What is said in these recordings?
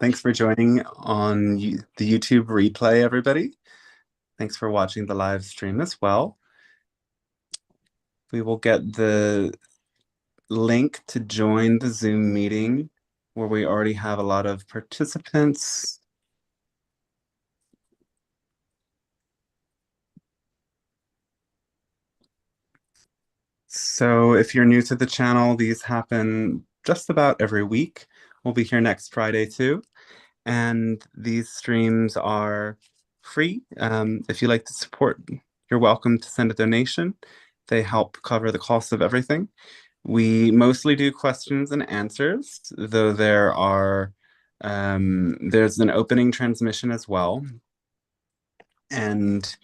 Thanks for joining on the YouTube replay, everybody. Thanks for watching the live stream as well. We will get the link to join the Zoom meeting where we already have a lot of participants. So if you're new to the channel, these happen just about every week. We'll be here next Friday too. And these streams are free. If you like to support, you're welcome to send a donation. They help cover the cost of everything. We mostly do questions and answers, though there's an opening transmission as well. And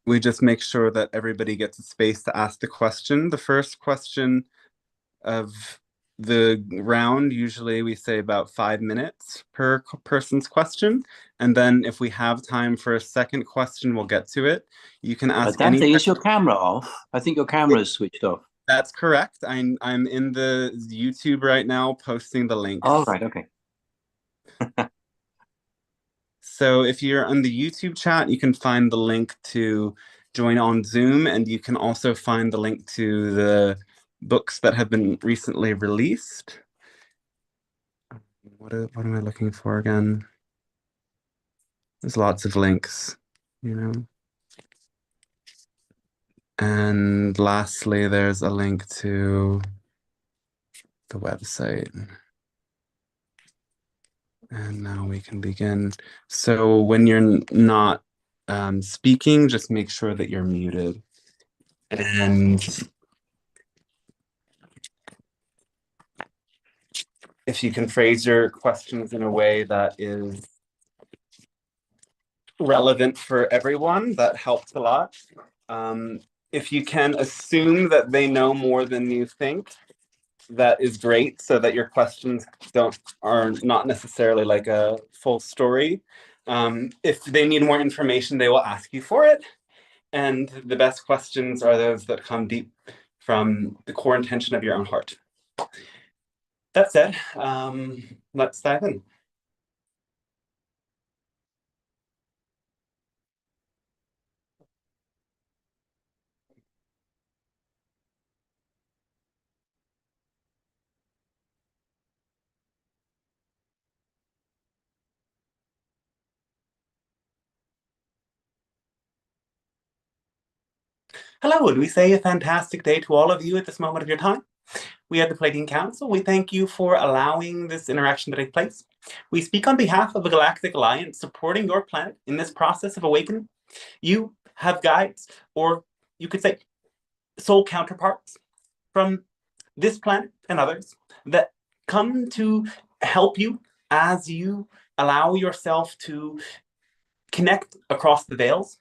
we just make sure that everybody gets a space to ask the question. The first question of the round, usually we say about 5 minutes per person's question. And then if we have time for a second question, we'll get to it. You can ask Dante, is your camera off? I think your camera is switched off. That's correct. I'm in the YouTube right now posting the links. All right, okay. So if you're on the YouTube chat, you can find the link to join on Zoom, and you can also find the link to the books that have been recently released. What am I looking for again? There's lots of links, you know. And lastly, there's a link to the website. And now we can begin. So when you're not speaking, just make sure that you're muted. And if you can phrase your questions in a way that is relevant for everyone, that helps a lot. If you can assume that they know more than you think, that is great, so that your questions are not necessarily like a full story. If they need more information, they will ask you for it. And the best questions are those that come deep from the core intention of your own heart. That said, let's dive in. Hello, and we say a fantastic day to all of you at this moment of your time. We at the Pleiadian Council, we thank you for allowing this interaction to take place. We speak on behalf of a galactic alliance supporting your planet in this process of awakening. You have guides, or you could say soul counterparts from this planet and others that come to help you as you allow yourself to connect across the veils,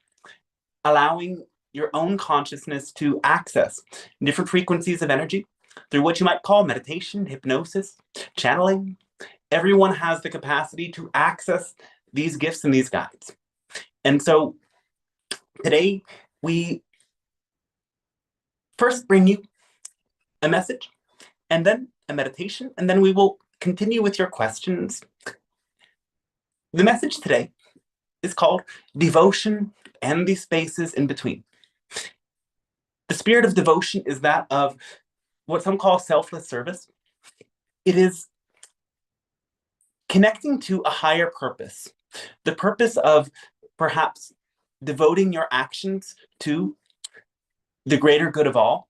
allowing your own consciousness to access different frequencies of energy through what you might call meditation, hypnosis, channeling. Everyone has the capacity to access these gifts and these guides. And so today we first bring you a message and then a meditation, and then we will continue with your questions. The message today is called Devotion and the Spaces in Between. The spirit of devotion is that of what some call selfless service. It is connecting to a higher purpose, the purpose of perhaps devoting your actions to the greater good of all,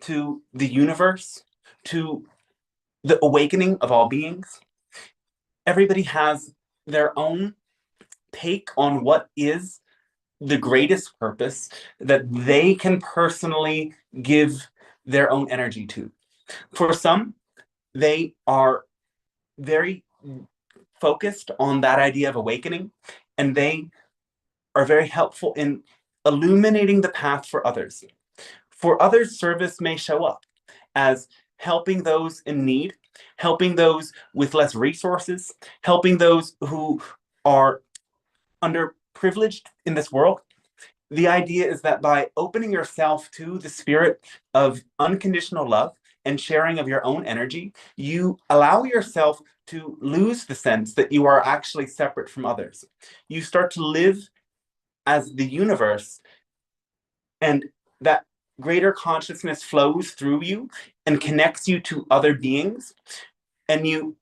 to the universe, to the awakening of all beings. Everybody has their own take on what is the greatest purpose that they can personally give their own energy to. For some, they are very focused on that idea of awakening, and they are very helpful in illuminating the path for others. For others, service may show up as helping those in need, helping those with less resources, helping those who are underprivileged in this world. The idea is that by opening yourself to the spirit of unconditional love and sharing of your own energy, you allow yourself to lose the sense that you are actually separate from others. You start to live as the universe, and that greater consciousness flows through you and connects you to other beings. And you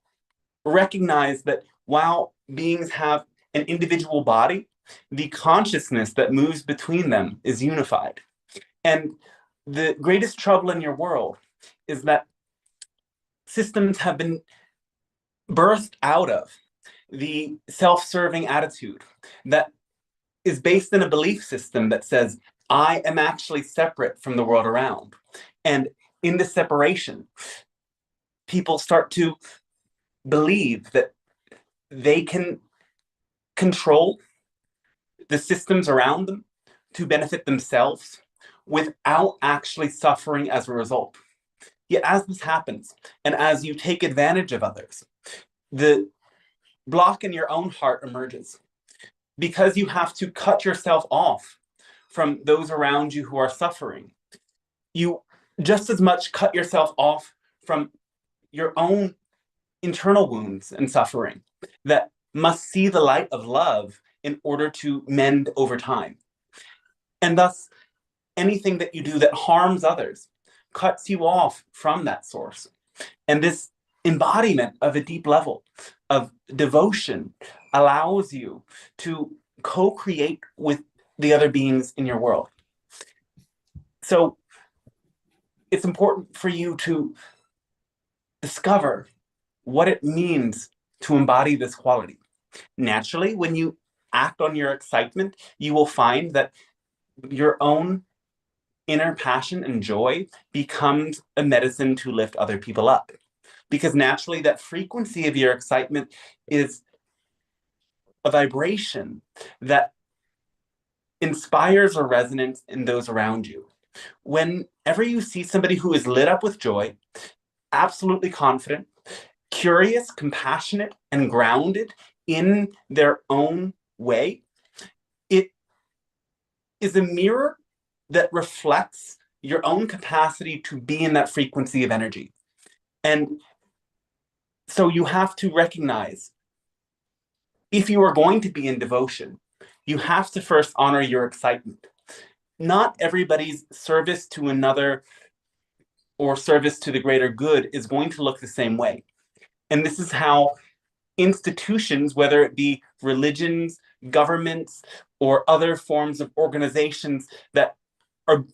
recognize that while beings have an individual body, the consciousness that moves between them is unified. And the greatest trouble in your world is that systems have been birthed out of the self-serving attitude that is based in a belief system that says, I am actually separate from the world around. And in this separation, people start to believe that they can control the systems around them to benefit themselves without actually suffering as a result. Yet as this happens, and as you take advantage of others, the block in your own heart emerges because you have to cut yourself off from those around you who are suffering. You just as much cut yourself off from your own internal wounds and suffering that must see the light of love in order to mend over time. And thus, anything that you do that harms others cuts you off from that source. And this embodiment of a deep level of devotion allows you to co-create with the other beings in your world. So it's important for you to discover what it means to embody this quality. Naturally, when you act on your excitement, you will find that your own inner passion and joy becomes a medicine to lift other people up. Because naturally, that frequency of your excitement is a vibration that inspires a resonance in those around you. Whenever you see somebody who is lit up with joy, absolutely confident, curious, compassionate, and grounded in their own way, it is a mirror that reflects your own capacity to be in that frequency of energy. And so you have to recognize, if you are going to be in devotion, you have to first honor your excitement. Not everybody's service to another or service to the greater good is going to look the same way. And this is how institutions, whether it be religions, governments, or other forms of organizations that are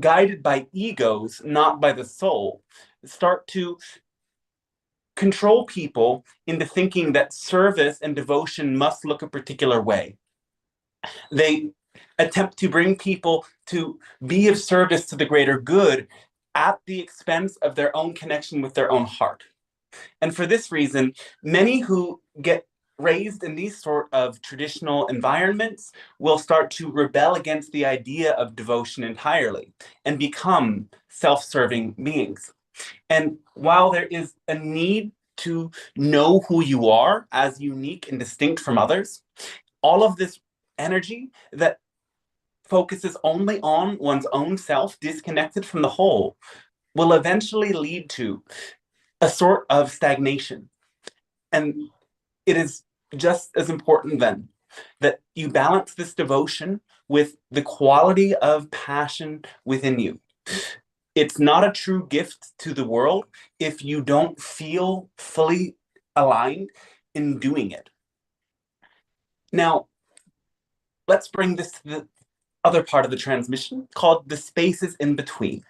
guided by egos, not by the soul, start to control people into thinking that service and devotion must look a particular way. They attempt to bring people to be of service to the greater good at the expense of their own connection with their own heart. And for this reason, many who get raised in these sort of traditional environments will start to rebel against the idea of devotion entirely and become self-serving beings. And while there is a need to know who you are as unique and distinct from others, all of this energy that focuses only on one's own self, disconnected from the whole, will eventually lead to a sort of stagnation. And it is just as important then that you balance this devotion with the quality of passion within you. It's not a true gift to the world if you don't feel fully aligned in doing it. Now, let's bring this to the other part of the transmission called the spaces in between.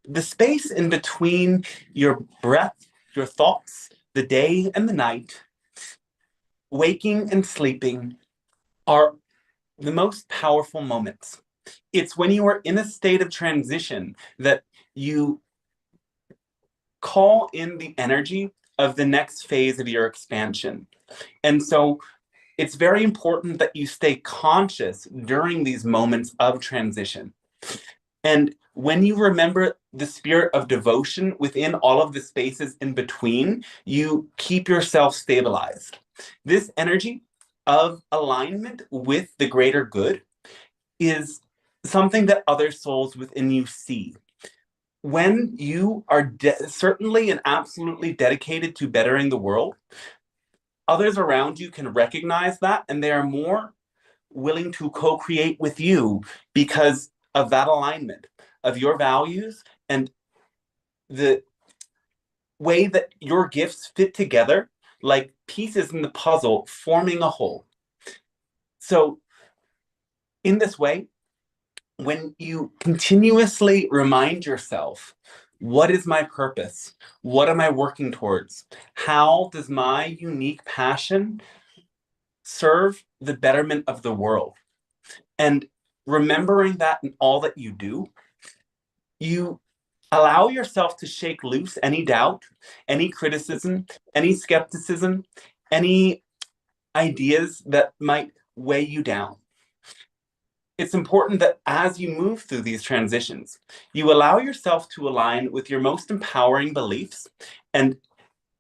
The space in between your breath, your thoughts, the day and the night, waking and sleeping, are the most powerful moments. It's when you are in a state of transition that you call in the energy of the next phase of your expansion. And so it's very important that you stay conscious during these moments of transition. And when you remember the spirit of devotion within all of the spaces in between, you keep yourself stabilized. This energy of alignment with the greater good is something that other souls within you see. when you are certainly and absolutely dedicated to bettering the world, others around you can recognize that, and they are more willing to co-create with you because of that alignment of your values and the way that your gifts fit together like pieces in the puzzle forming a whole. So in this way, when you continuously remind yourself, what is my purpose? What am I working towards? How does my unique passion serve the betterment of the world? And remembering that in all that you do, you allow yourself to shake loose any doubt, any criticism, any skepticism, any ideas that might weigh you down. It's important that as you move through these transitions, you allow yourself to align with your most empowering beliefs and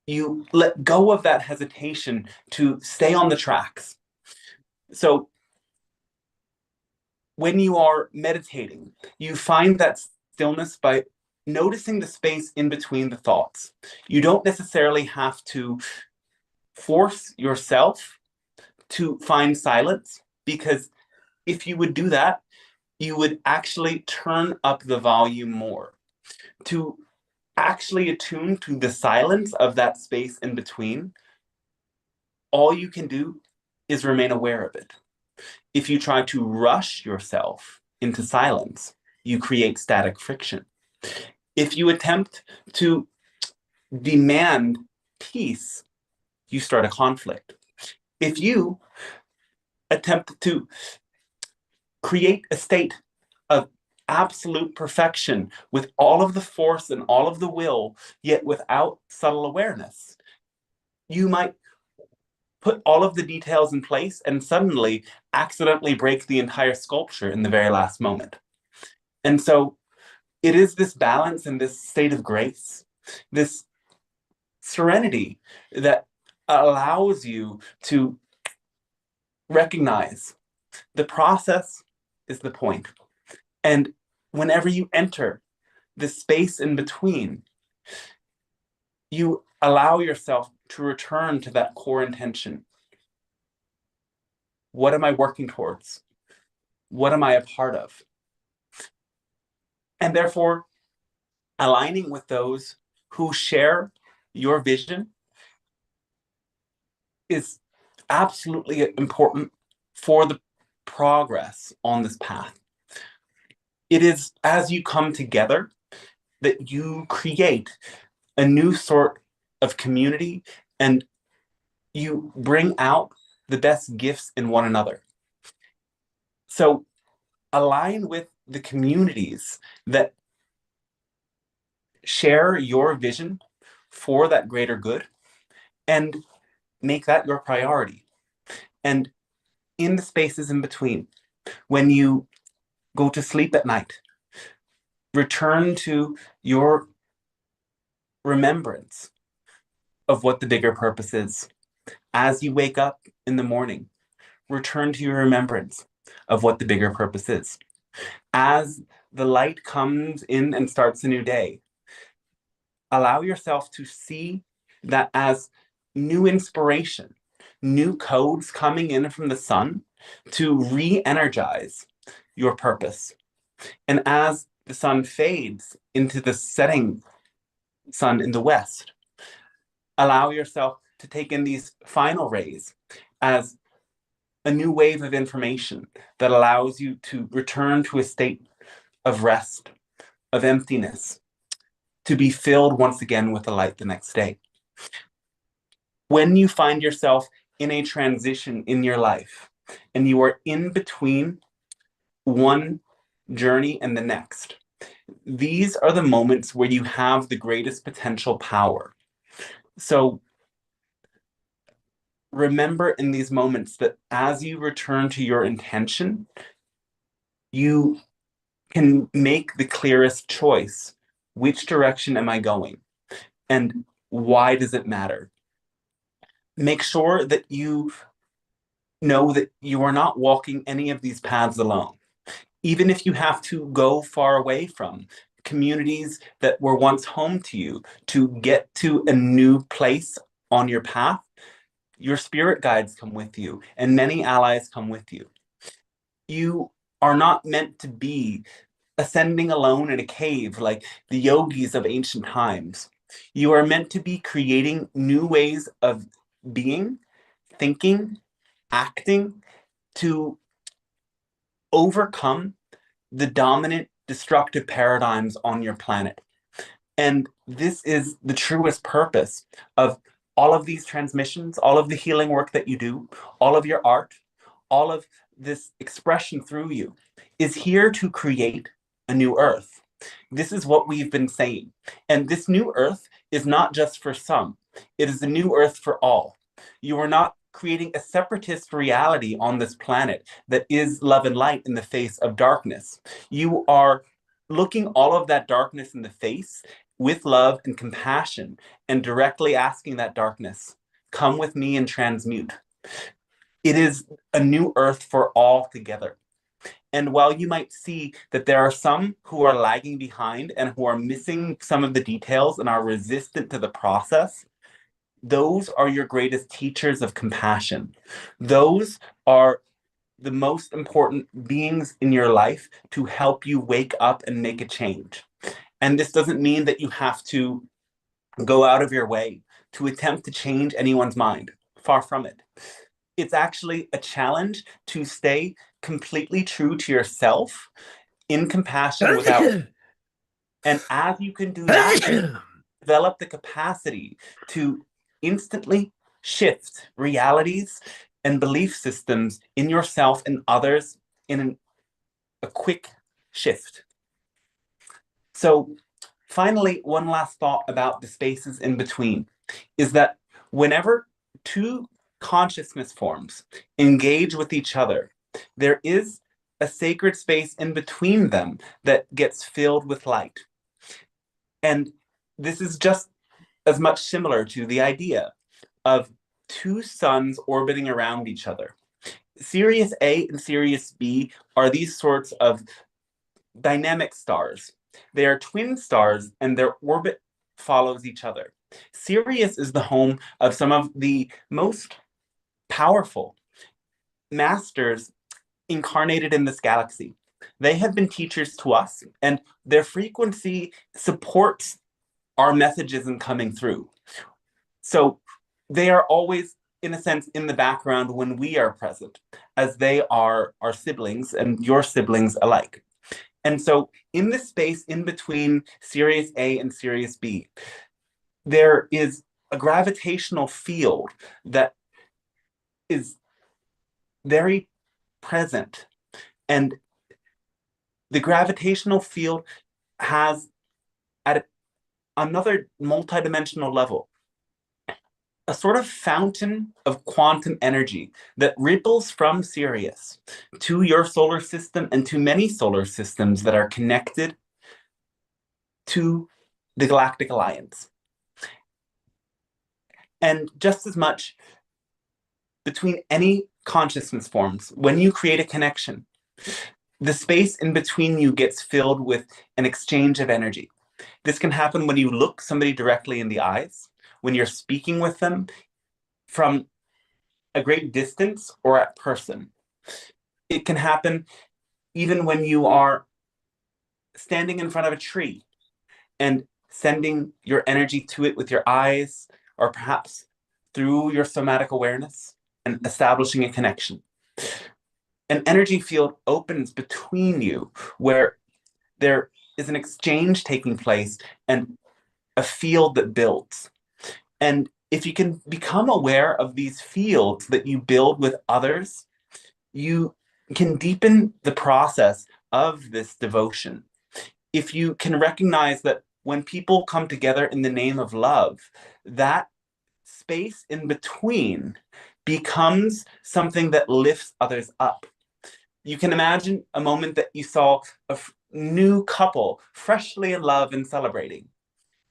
you let go of that hesitation to stay on the tracks. So when you are meditating, you find that stillness by noticing the space in between the thoughts. You don't necessarily have to force yourself to find silence, because if you would do that, you would actually turn up the volume more. To actually attune to the silence of that space in between, all you can do is remain aware of it. If you try to rush yourself into silence, you create static friction. If you attempt to demand peace, you start a conflict. If you attempt to create a state of absolute perfection with all of the force and all of the will, yet without subtle awareness, you might put all of the details in place and suddenly accidentally break the entire sculpture in the very last moment. And so it is this balance and this state of grace, this serenity that allows you to recognize the process is the point. And whenever you enter the space in between, you allow yourself to return to that core intention. What am I working towards? What am I a part of? And therefore, aligning with those who share your vision is absolutely important for the progress on this path. It is as you come together that you create a new sort of community and you bring out the best gifts in one another. So align with the communities that share your vision for that greater good and make that your priority. And in the spaces in between, when you go to sleep at night, return to your remembrance of what the bigger purpose is. As you wake up in the morning, return to your remembrance of what the bigger purpose is. As the light comes in and starts a new day, allow yourself to see that as new inspiration, new codes coming in from the sun to re-energize your purpose. And as the sun fades into the setting sun in the west, allow yourself to take in these final rays as a new wave of information that allows you to return to a state of rest, of emptiness, to be filled once again with the light the next day. When you find yourself in a transition in your life and you are in between one journey and the next, these are the moments where you have the greatest potential power. So remember in these moments that as you return to your intention, you can make the clearest choice. Which direction am I going? And why does it matter? Make sure that you know that you are not walking any of these paths alone. Even if you have to go far away from communities that were once home to you to get to a new place on your path. Your spirit guides come with you, and many allies come with you. You are not meant to be ascending alone in a cave like the yogis of ancient times. You are meant to be creating new ways of being, thinking, acting to overcome the dominant destructive paradigms on your planet. And this is the truest purpose of all of these transmissions, all of the healing work that you do, all of your art, all of this expression through you is here to create a new earth. This is what we've been saying. And this new earth is not just for some, it is a new earth for all. You are not creating a separatist reality on this planet that is love and light in the face of darkness. You are looking all of that darkness in the face with love and compassion and directly asking that darkness, come with me and transmute. It is a new earth for all together. And while you might see that there are some who are lagging behind and who are missing some of the details and are resistant to the process, those are your greatest teachers of compassion. Those are the most important beings in your life to help you wake up and make a change. And this doesn't mean that you have to go out of your way to attempt to change anyone's mind. Far from it. It's actually a challenge to stay completely true to yourself in compassion without. And as you can do that, develop the capacity to instantly shift realities and belief systems in yourself and others in a quick shift. So finally, one last thought about the spaces in between is that whenever two consciousness forms engage with each other, there is a sacred space in between them that gets filled with light. And this is just as much similar to the idea of two suns orbiting around each other. Sirius A and Sirius B are these sorts of dynamic stars. They are twin stars and their orbit follows each other. Sirius is the home of some of the most powerful masters incarnated in this galaxy. They have been teachers to us, and their frequency supports our messages in coming through. So they are always, in a sense, in the background when we are present, as they are our siblings and your siblings alike. And so in this space in between Sirius A and Sirius B, there is a gravitational field that is very present. And the gravitational field has, at another multidimensional level, a sort of fountain of quantum energy that ripples from Sirius to your solar system and to many solar systems that are connected to the Galactic Alliance. And just as much between any consciousness forms, when you create a connection, the space in between you gets filled with an exchange of energy. This can happen when you look somebody directly in the eyes, when you're speaking with them from a great distance or at person. It can happen even when you are standing in front of a tree and sending your energy to it with your eyes, or perhaps through your somatic awareness and establishing a connection. An energy field opens between you where there is an exchange taking place and a field that builds. And if you can become aware of these fields that you build with others, you can deepen the process of this devotion. If you can recognize that when people come together in the name of love, that space in between becomes something that lifts others up. You can imagine a moment that you saw a new couple freshly in love and celebrating.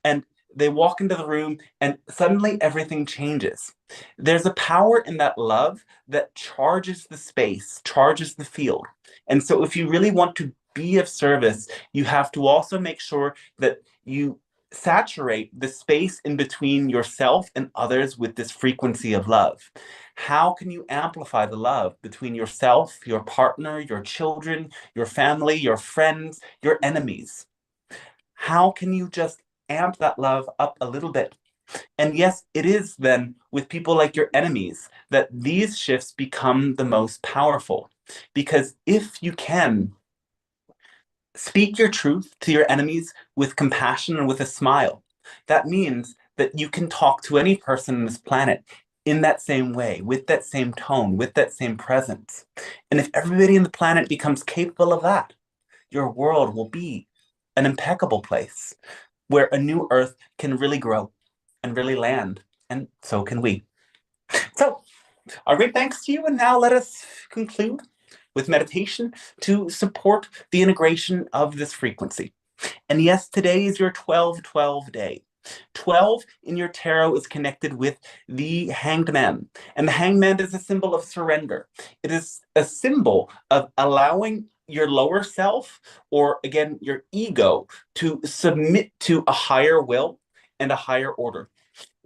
And they walk into the room and suddenly everything changes. There's a power in that love that charges the space, charges the field. And so if you really want to be of service, you have to also make sure that you saturate the space in between yourself and others with this frequency of love. How can you amplify the love between yourself, your partner, your children, your family, your friends, your enemies? How can you just amp that love up a little bit? And yes, it is then with people like your enemies that these shifts become the most powerful. Because if you can speak your truth to your enemies with compassion and with a smile, that means that you can talk to any person on this planet in that same way, with that same tone, with that same presence. And if everybody on the planet becomes capable of that, your world will be an impeccable place where a new earth can really grow and really land. And so can we. So, a great thanks to you. And now let us conclude with meditation to support the integration of this frequency. And yes, today is your 12-12 day. 12 in your tarot is connected with the Hanged Man. And the Hanged Man is a symbol of surrender. It is a symbol of allowing your lower self, or again, your ego, to submit to a higher will and a higher order.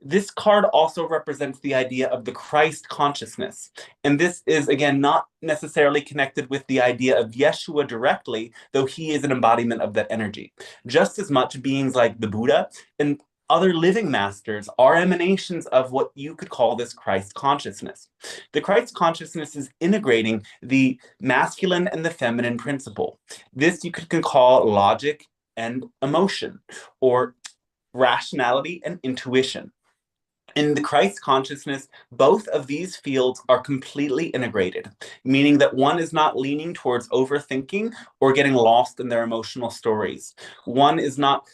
This card also represents the idea of the Christ consciousness. And this is, again, not necessarily connected with the idea of Yeshua directly, though he is an embodiment of that energy. Just as much beings like the Buddha and other living masters are emanations of what you could call this Christ consciousness. The Christ consciousness is integrating the masculine and the feminine principle. This you can call logic and emotion, or rationality and intuition. In the Christ consciousness, both of these fields are completely integrated, meaning that one is not leaning towards overthinking or getting lost in their emotional stories. One is not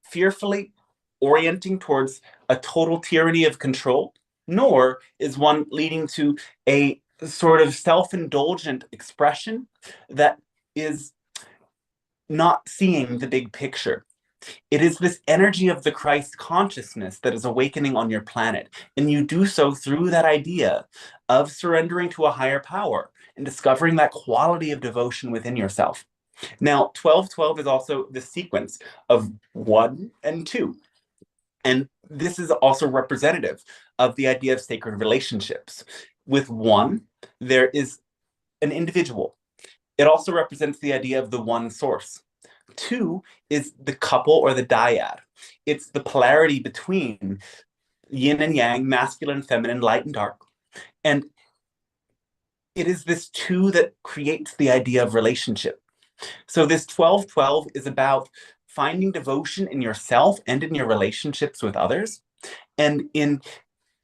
fearfully orienting towards a total tyranny of control, nor is one leading to a sort of self-indulgent expression that is not seeing the big picture. It is this energy of the Christ consciousness that is awakening on your planet. And you do so through that idea of surrendering to a higher power and discovering that quality of devotion within yourself. Now, 12-12 is also the sequence of 1 and 2. And this is also representative of the idea of sacred relationships. With 1, there is an individual. It also represents the idea of the one source. 2 is the couple or the dyad. It's the polarity between yin and yang, masculine, feminine, light and dark. And it is this 2 that creates the idea of relationship. So this 12-12 is about finding devotion in yourself and in your relationships with others, and in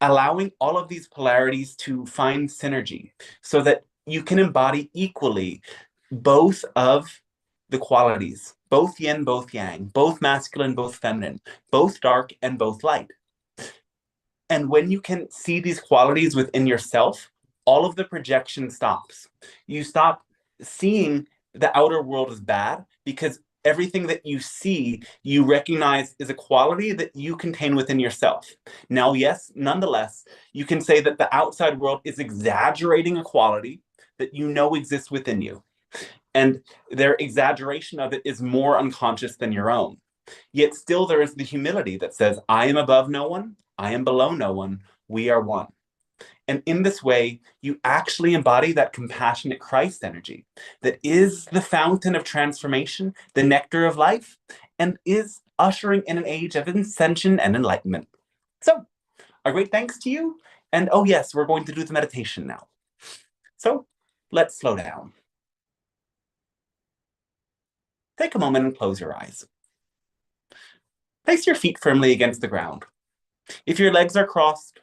allowing all of these polarities to find synergy so that you can embody equally both of the qualities, both yin, both yang, both masculine, both feminine, both dark and both light. And when you can see these qualities within yourself, all of the projection stops. You stop seeing the outer world as bad, because everything that you see, you recognize is a quality that you contain within yourself. Now, yes, nonetheless, you can say that the outside world is exaggerating a quality that you know exists within you. And their exaggeration of it is more unconscious than your own. Yet still there is the humility that says, I am above no one, I am below no one, we are one. And in this way, you actually embody that compassionate Christ energy that is the fountain of transformation, the nectar of life, and is ushering in an age of ascension and enlightenment. So, a great thanks to you. And oh yes, we're going to do the meditation now. So, let's slow down. Take a moment and close your eyes. Place your feet firmly against the ground. If your legs are crossed,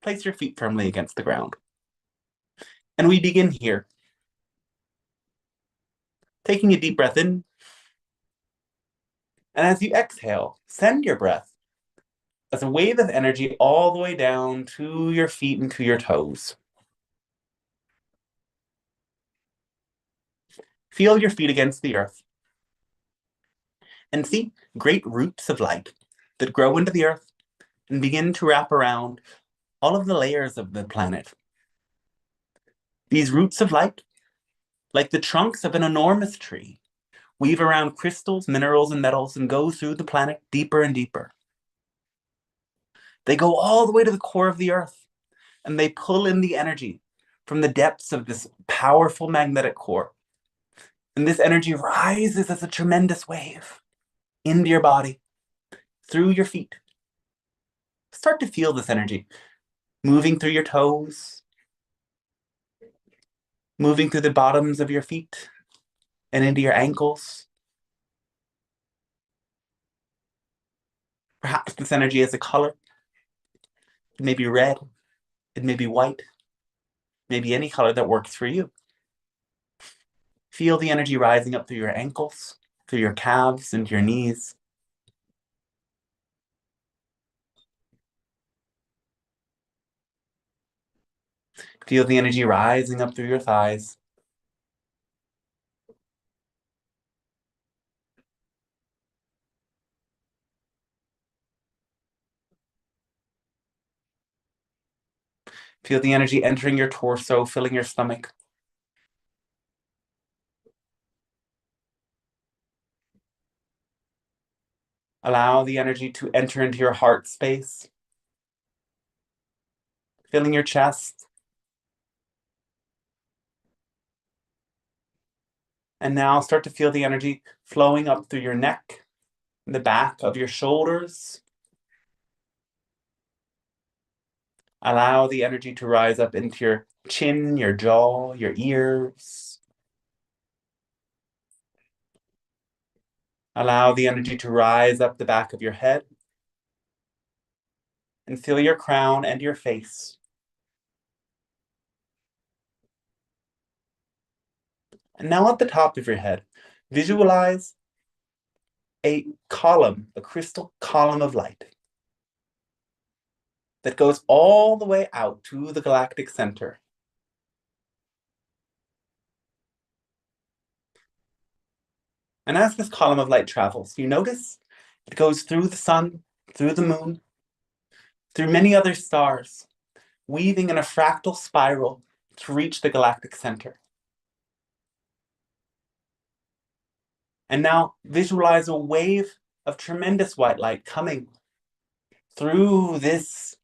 place your feet firmly against the ground. And we begin here. Taking a deep breath in. And as you exhale, send your breath as a wave of energy all the way down to your feet and to your toes. Feel your feet against the earth. And see great roots of light that grow into the earth and begin to wrap around all of the layers of the planet. These roots of light like the trunks of an enormous tree, weave around crystals, minerals, and metals and go through the planet deeper and deeper. They go all the way to the core of the earth, and they pull in the energy from the depths of this powerful magnetic core. And this energy rises as a tremendous wave into your body, through your feet. Start to feel this energy moving through your toes, moving through the bottoms of your feet and into your ankles. Perhaps this energy has a color. It may be red, it may be white, maybe any color that works for you. Feel the energy rising up through your ankles, through your calves, into your knees. Feel the energy rising up through your thighs. Feel the energy entering your torso, filling your stomach. Allow the energy to enter into your heart space, filling your chest. And now start to feel the energy flowing up through your neck, the back of your shoulders. Allow the energy to rise up into your chin, your jaw, your ears. Allow the energy to rise up the back of your head and feel your crown and your face. And now at the top of your head, visualize a column, a crystal column of light that goes all the way out to the galactic center. And as this column of light travels, you notice it goes through the sun, through the moon, through many other stars, weaving in a fractal spiral to reach the galactic center. And now visualize a wave of tremendous white light coming through this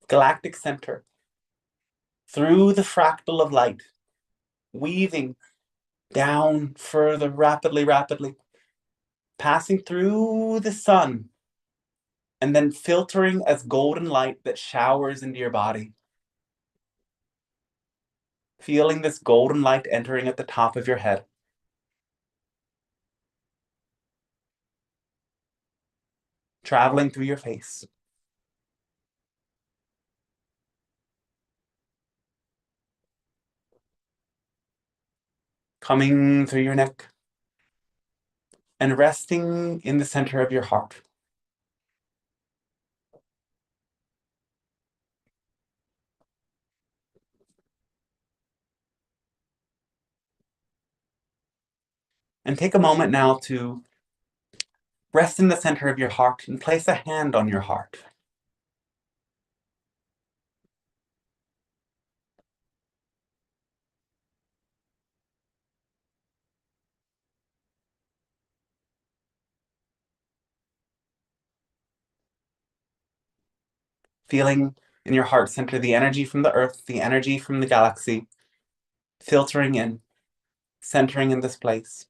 galactic center, through the fractal of light, weaving down further, rapidly, rapidly, passing through the sun, and then filtering as golden light that showers into your body. Feeling this golden light entering at the top of your head. Traveling through your face. Coming through your neck. And resting in the center of your heart. And take a moment now to rest in the center of your heart and place a hand on your heart. Feeling in your heart center the energy from the earth, the energy from the galaxy, filtering in, centering in this place.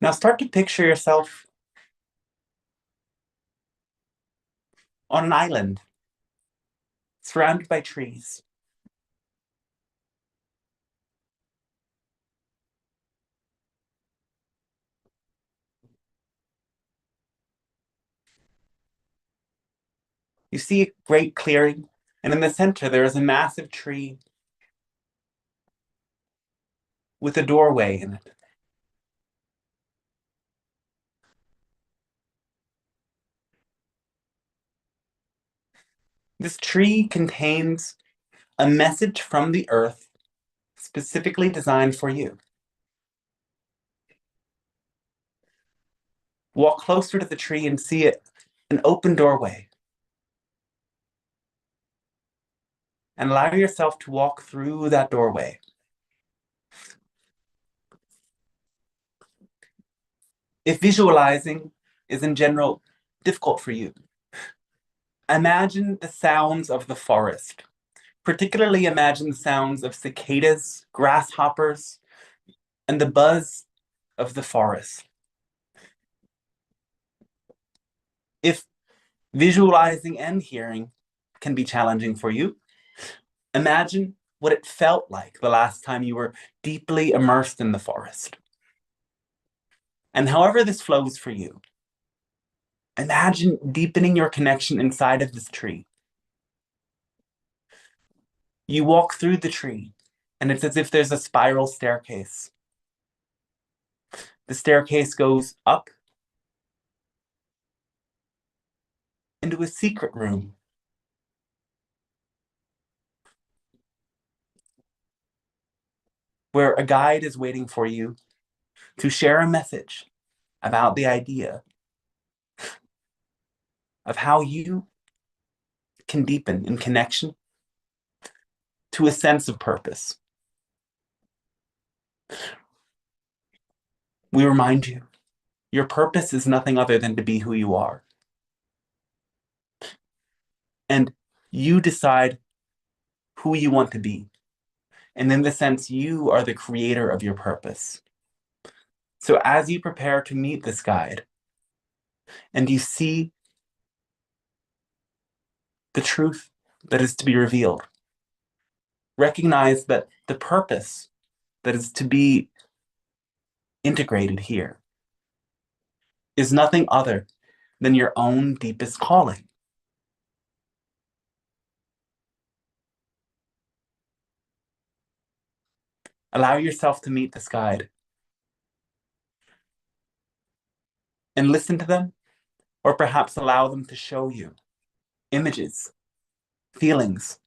Now start to picture yourself on an island, surrounded by trees. You see a great clearing, and in the center there is a massive tree with a doorway in it. This tree contains a message from the earth specifically designed for you. Walk closer to the tree and see it, an open doorway. And allow yourself to walk through that doorway. If visualizing is in general difficult for you, imagine the sounds of the forest. Particularly imagine the sounds of cicadas, grasshoppers, and the buzz of the forest. If visualizing and hearing can be challenging for you, imagine what it felt like the last time you were deeply immersed in the forest. And however this flows for you, imagine deepening your connection inside of this tree. You walk through the tree, and it's as if there's a spiral staircase. The staircase goes up into a secret room. Where a guide is waiting for you to share a message about the idea of how you can deepen in connection to a sense of purpose. We remind you, your purpose is nothing other than to be who you are. And you decide who you want to be. And in the sense, you are the creator of your purpose. So as you prepare to meet this guide, and you see the truth that is to be revealed, recognize that the purpose that is to be integrated here is nothing other than your own deepest calling. Allow yourself to meet this guide and listen to them, or perhaps allow them to show you images, feelings,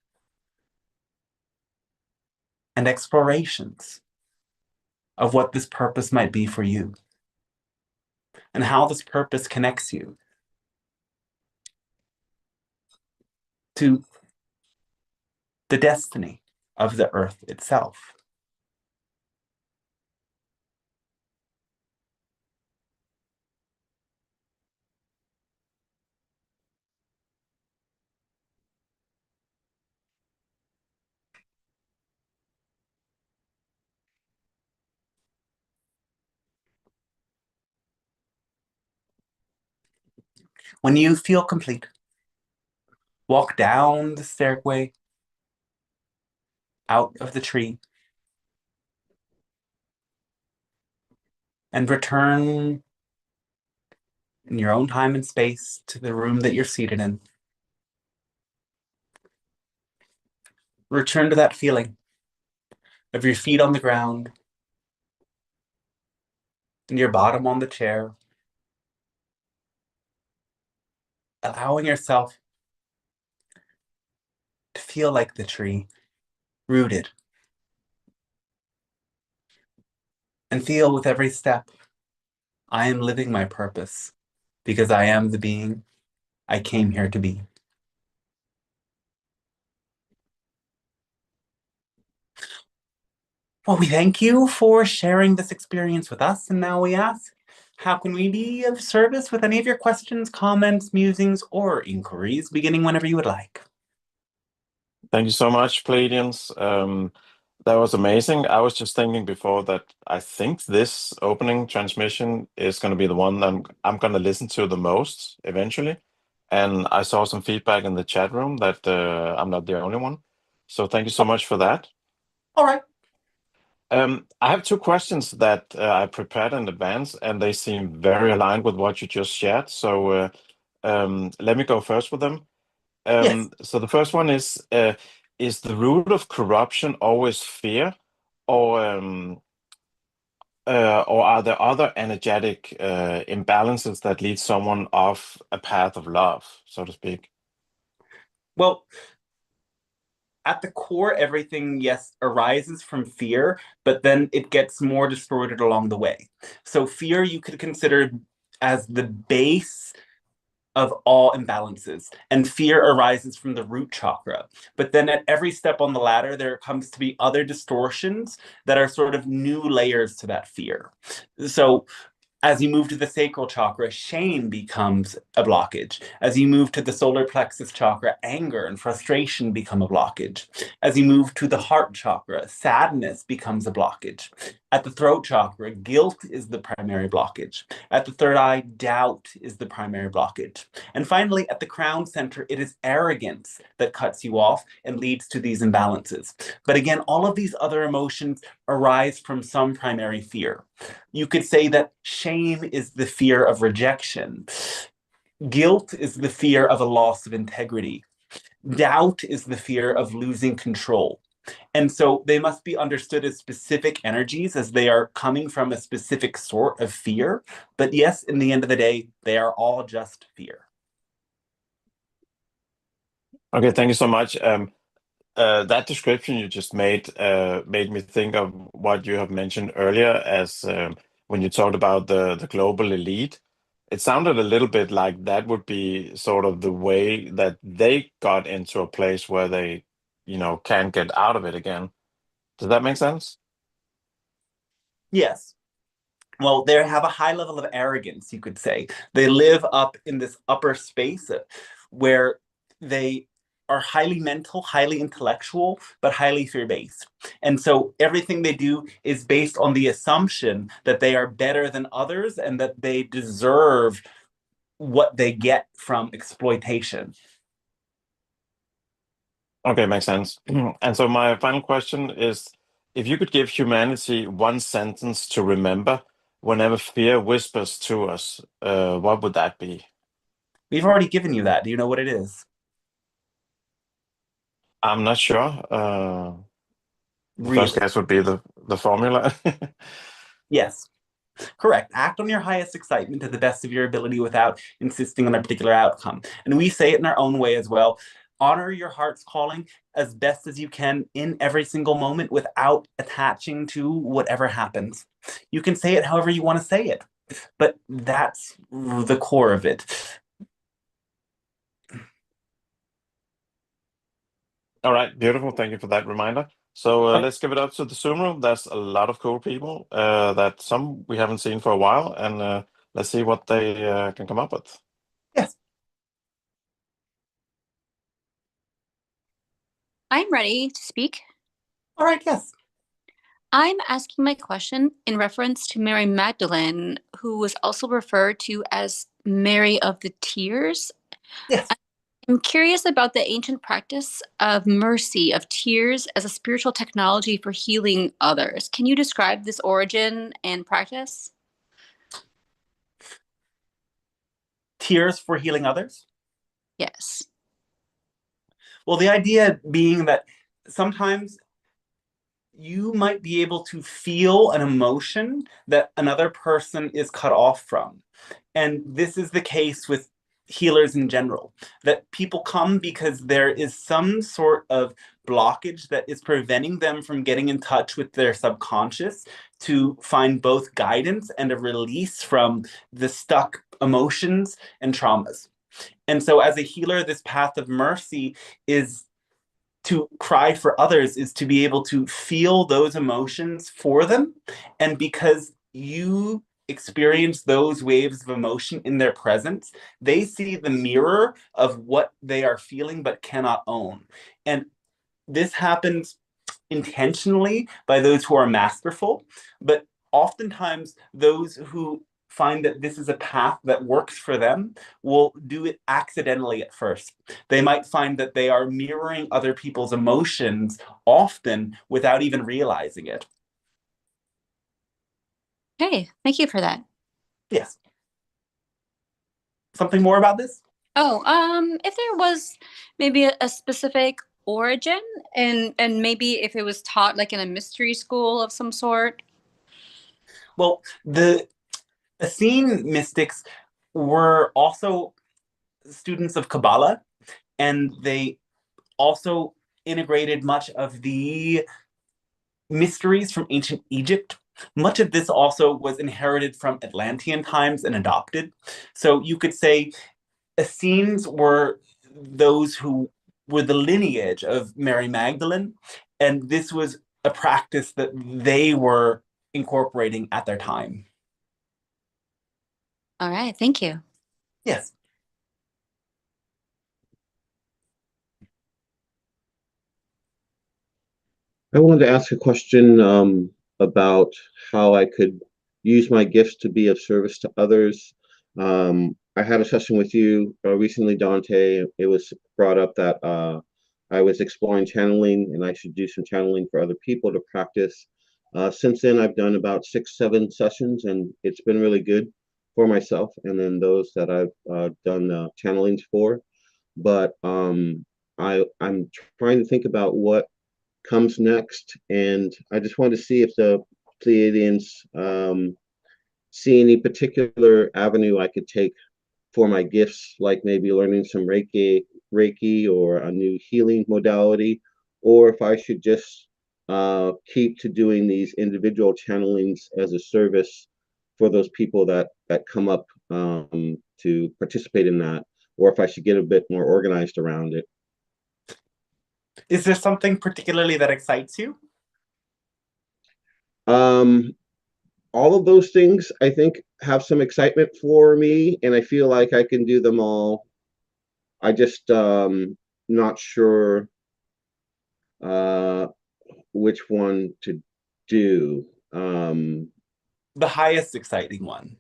and explorations of what this purpose might be for you and how this purpose connects you to the destiny of the earth itself. When you feel complete, walk down the stairway out of the tree and return in your own time and space to the room that you're seated in. Return to that feeling of your feet on the ground and your bottom on the chair, allowing yourself to feel like the tree, rooted, and feel with every step, I am living my purpose because I am the being I came here to be. Well, we thank you for sharing this experience with us, and now we ask, how can we be of service with any of your questions, comments, musings, or inquiries, beginning whenever you would like? Thank you so much, Pleiadians. That was amazing. I was just thinking before that I think this opening transmission is going to be the one that I'm going to listen to the most eventually. And I saw some feedback in the chat room that I'm not the only one. So thank you so much for that. All right. I have two questions that I prepared in advance, and they seem very aligned with what you just shared. So let me go first with them. Yes. So the first one is the root of corruption always fear, or or are there other energetic imbalances that lead someone off a path of love, so to speak? Well, at the core, everything, yes, arises from fear, but then it gets more distorted along the way. So, fear you could consider as the base of all imbalances, and fear arises from the root chakra. But then at every step on the ladder, there comes to be other distortions that are sort of new layers to that fear. So, as you move to the sacral chakra, shame becomes a blockage. As you move to the solar plexus chakra, anger and frustration become a blockage. As you move to the heart chakra, sadness becomes a blockage. At the throat chakra, guilt is the primary blockage. At the third eye, doubt is the primary blockage. And finally, at the crown center, it is arrogance that cuts you off and leads to these imbalances. But again, all of these other emotions arise from some primary fear. You could say that shame is the fear of rejection. Guilt is the fear of a loss of integrity. Doubt is the fear of losing control. And so they must be understood as specific energies as they are coming from a specific sort of fear. But yes, in the end of the day, they are all just fear. Okay, thank you so much. That description you just made me think of what you have mentioned earlier as when you talked about the global elite. It sounded a little bit like that would be sort of the way that they got into a place where they, can't get out of it again. Does that make sense? Yes. Well, they have a high level of arrogance, you could say. They live up in this upper space where they are highly mental, highly intellectual, but highly fear-based. And so everything they do is based on the assumption that they are better than others and that they deserve what they get from exploitation. Okay, makes sense. And so my final question is, if you could give humanity one sentence to remember whenever fear whispers to us, what would that be? We've already given you that. Do you know what it is? I'm not sure. The first Really? guess would be the formula. Yes. Correct. Act on your highest excitement to the best of your ability without insisting on a particular outcome. And we say it in our own way as well. Honor your heart's calling as best as you can in every single moment without attaching to whatever happens. You can say it however you want to say it, but that's the core of it. All right, beautiful. Thank you for that reminder. So Okay. let's give it up to the Zoom room. There's a lot of cool people that some we haven't seen for a while, and let's see what they can come up with. Yes. I'm ready to speak. All right. Yes. I'm asking my question in reference to Mary Magdalene, who was also referred to as Mary of the Tears. Yes. I'm curious about the ancient practice of mercy, of tears as a spiritual technology for healing others. Can you describe this origin and practice? Tears for healing others. Yes. Well, the idea being that sometimes you might be able to feel an emotion that another person is cut off from. And this is the case with healers in general, that people come because there is some sort of blockage that is preventing them from getting in touch with their subconscious to find both guidance and a release from the stuck emotions and traumas. And so, as a healer, this path of mercy is to cry for others, is to be able to feel those emotions for them. And because you experience those waves of emotion in their presence, they see the mirror of what they are feeling but cannot own. And this happens intentionally by those who are masterful, but oftentimes those who find that this is a path that works for them will do it accidentally at first. They might find that they are mirroring other people's emotions often without even realizing it. Okay, thank you for that. Yes. Something more about this? Oh, if there was maybe a specific origin and maybe if it was taught like in a mystery school of some sort. Well, the Essene mystics were also students of Kabbalah, and they also integrated much of the mysteries from ancient Egypt. Much of this also was inherited from Atlantean times and adopted. So you could say Essenes were those who were the lineage of Mary Magdalene, and this was a practice that they were incorporating at their time. All right, thank you. Yes. I wanted to ask a question about how I could use my gifts to be of service to others. I had a session with you recently, Dante. It was brought up that I was exploring channeling and I should do some channeling for other people to practice. Since then, I've done about 6, 7 sessions, and it's been really good for myself and then those that I've done channelings for. But I'm trying to think about what comes next, and I just wanted to see if the Pleiadians see any particular avenue I could take for my gifts, like maybe learning some Reiki or a new healing modality, or if I should just keep to doing these individual channelings as a service for those people that come up to participate in that, or if I should get a bit more organized around it. Is there something particularly that excites you? All of those things I think have some excitement for me, and I feel like I can do them all. I just not sure which one to do. The highest exciting one.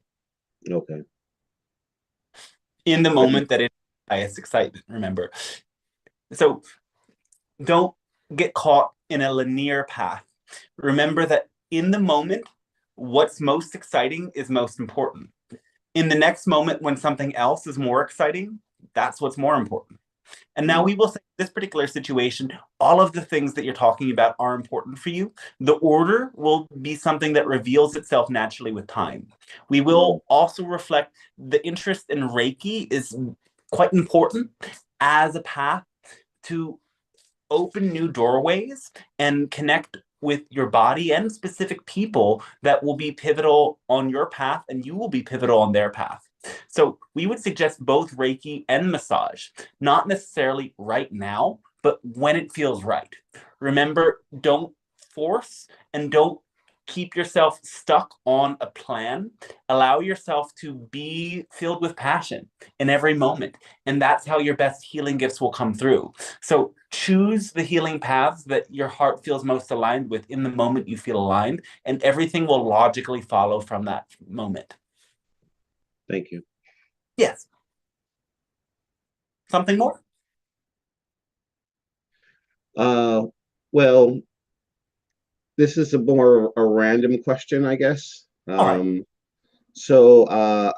Okay. In the moment that it is highest excitement, remember. So don't get caught in a linear path. Remember that in the moment, what's most exciting is most important. In the next moment, when something else is more exciting, that's what's more important. And now we will say in this particular situation, all of the things that you're talking about are important for you. The order will be something that reveals itself naturally with time. We will also reflect the interest in Reiki is quite important as a path to open new doorways and connect with your body and specific people that will be pivotal on your path, and you will be pivotal on their path. So we would suggest both Reiki and massage, not necessarily right now, but when it feels right. Remember, don't force and don't keep yourself stuck on a plan. Allow yourself to be filled with passion in every moment. And that's how your best healing gifts will come through. So choose the healing paths that your heart feels most aligned with in the moment you feel aligned, and everything will logically follow from that moment. Thank you. Yes. Something more? Well, this is a random question, I guess. All right. So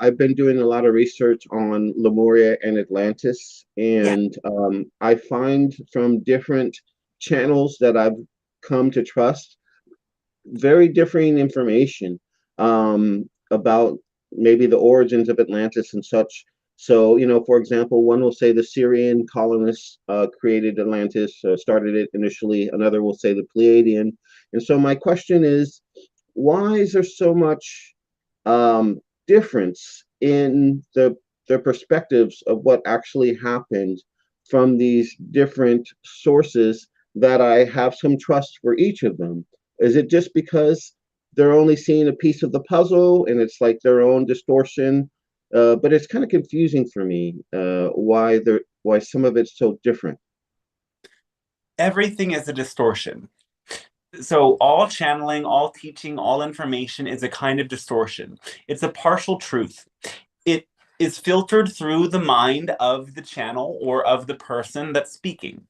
I've been doing a lot of research on Lemuria and Atlantis, and I find from different channels that I've come to trust very differing information about maybe the origins of Atlantis and such. So, you know, for example, one will say the Syrian colonists created Atlantis, started it initially. Another will say the Pleiadian. And so my question is, why is there so much difference in the perspectives of what actually happened from these different sources that I have some trust for each of them? Is it just because they're only seeing a piece of the puzzle and it's like their own distortion? But it's kind of confusing for me why some of it's so different. Everything is a distortion. So all channeling, all teaching, all information is a kind of distortion. It's a partial truth. It is filtered through the mind of the channel or of the person that's speaking.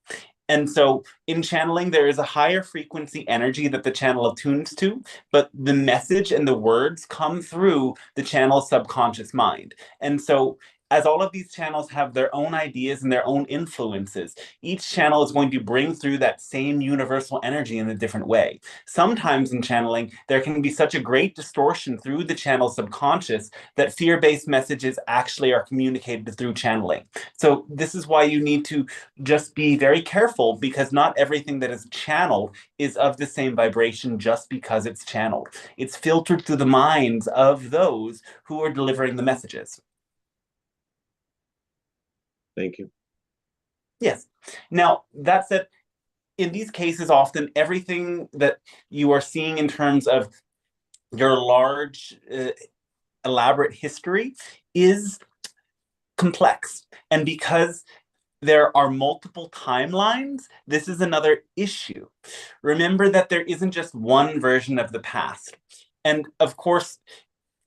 And so in channeling, there is a higher frequency energy that the channel attunes to, but the message and the words come through the channel's subconscious mind. And so as all of these channels have their own ideas and their own influences, each channel is going to bring through that same universal energy in a different way. Sometimes in channeling, there can be such a great distortion through the channel subconscious that fear-based messages actually are communicated through channeling. So this is why you need to just be very careful, because not everything that is channeled is of the same vibration just because it's channeled. It's filtered through the minds of those who are delivering the messages. Thank you. Yes. Now, that said, in these cases, often everything that you are seeing in terms of your large, elaborate history is complex. And because there are multiple timelines, this is another issue. Remember that there isn't just one version of the past. And of course,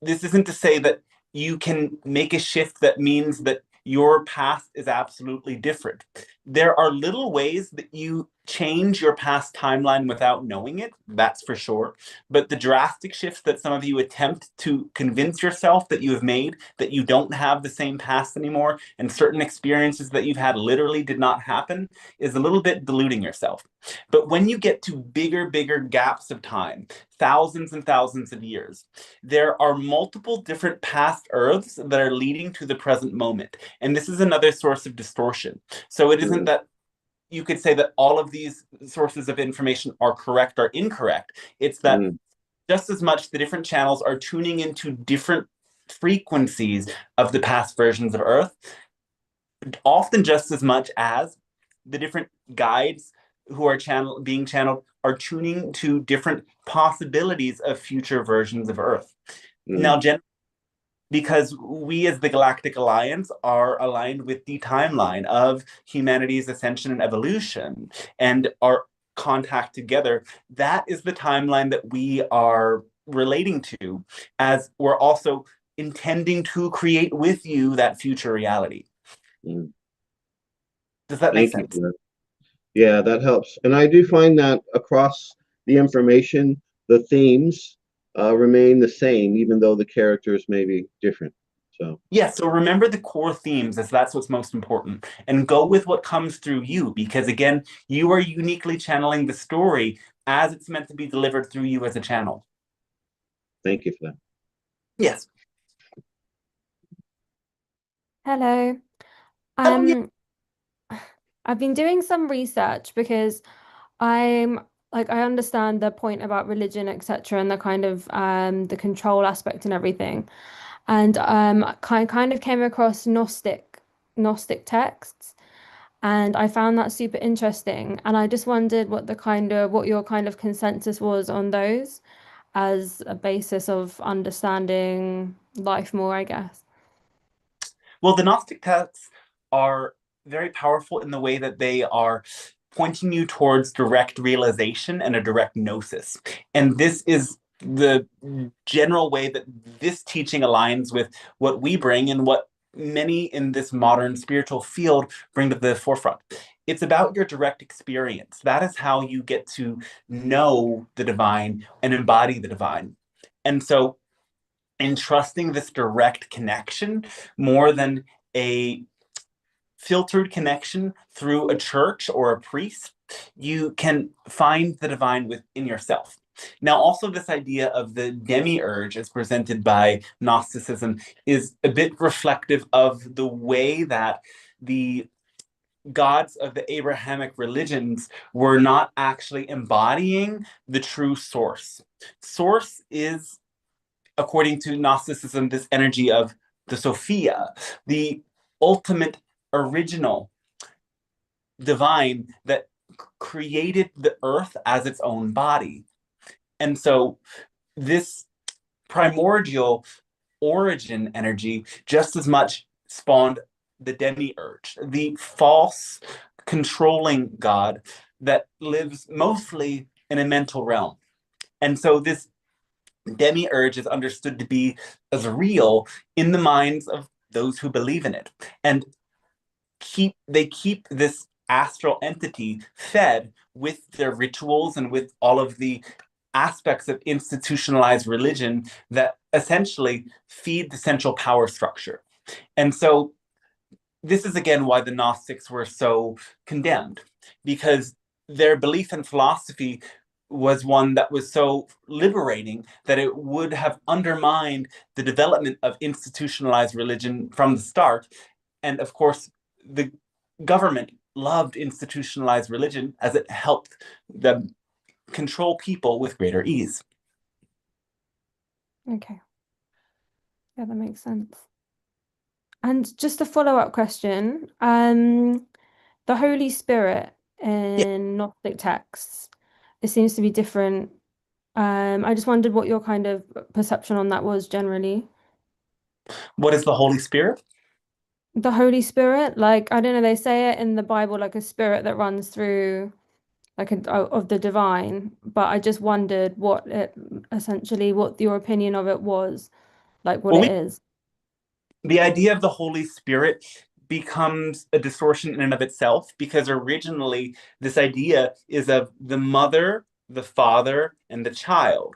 this isn't to say that you can make a shift that means that your past is absolutely different. There are little ways that you change your past timeline without knowing it, that's for sure. But the drastic shifts that some of you attempt to convince yourself that you have made, that you don't have the same past anymore, and certain experiences that you've had literally did not happen, is a little bit deluding yourself. But when you get to bigger gaps of time, thousands and thousands of years, there are multiple different past Earths that are leading to the present moment. And this is another source of distortion. So it isn't that you could say that all of these sources of information are correct or incorrect. It's that just as much the different channels are tuning into different frequencies of the past versions of Earth, often just as much as the different guides who are being channeled are tuning to different possibilities of future versions of Earth. Now, because we as the Galactic Alliance are aligned with the timeline of humanity's ascension and evolution and our contact together, that is the timeline that we are relating to, as we're also intending to create with you that future reality. Does that make sense? Yeah, that helps. And I do find that across the information, the themes remain the same, even though the characters may be different. So yeah, so remember the core themes, as that's what's most important, and go with what comes through you, because again, you are uniquely channeling the story as it's meant to be delivered through you as a channel. thank you for that. Yes. Hello. Oh, yeah. I've been doing some research because I understand the point about religion, etc., and the kind of the control aspect and everything. And kind of came across Gnostic texts, and I found that super interesting. And I just wondered what your kind of consensus was on those as a basis of understanding life more, I guess. Well, the Gnostic texts are very powerful in the way that they are pointing you towards direct realization and a direct gnosis. And this is the general way that this teaching aligns with what we bring and what many in this modern spiritual field bring to the forefront. It's about your direct experience. That is how you get to know the divine and embody the divine. And so entrusting this direct connection more than a filtered connection through a church or a priest, you can find the divine within yourself. Now, also this idea of the demiurge as presented by Gnosticism is a bit reflective of the way that the gods of the Abrahamic religions were not actually embodying the true source. Source is, according to Gnosticism, this energy of the Sophia, the ultimate original divine that created the earth as its own body. And so this primordial origin energy just as much spawned the demiurge, the false controlling god that lives mostly in a mental realm. And so this demiurge is understood to be as real in the minds of those who believe in it. And they keep this astral entity fed with their rituals and with all of the aspects of institutionalized religion that essentially feed the central power structure. And so this is again why the Gnostics were so condemned, because their belief in philosophy was one that was so liberating that it would have undermined the development of institutionalized religion from the start. And of course, the government loved institutionalized religion as it helped them control people with greater ease. Okay. Yeah, that makes sense. And just a follow-up question. The Holy Spirit Yeah. in Gnostic texts, it seems to be different. I just wondered what your kind of perception on that was generally. What is the Holy Spirit? The Holy Spirit, like, I don't know, they say it in the Bible like a spirit that runs through like of the divine, but I just wondered what it essentially, what your opinion of it was, like what Well, it is. the idea of the Holy Spirit becomes a distortion in and of itself, because originally this idea is of the mother, the father, and the child.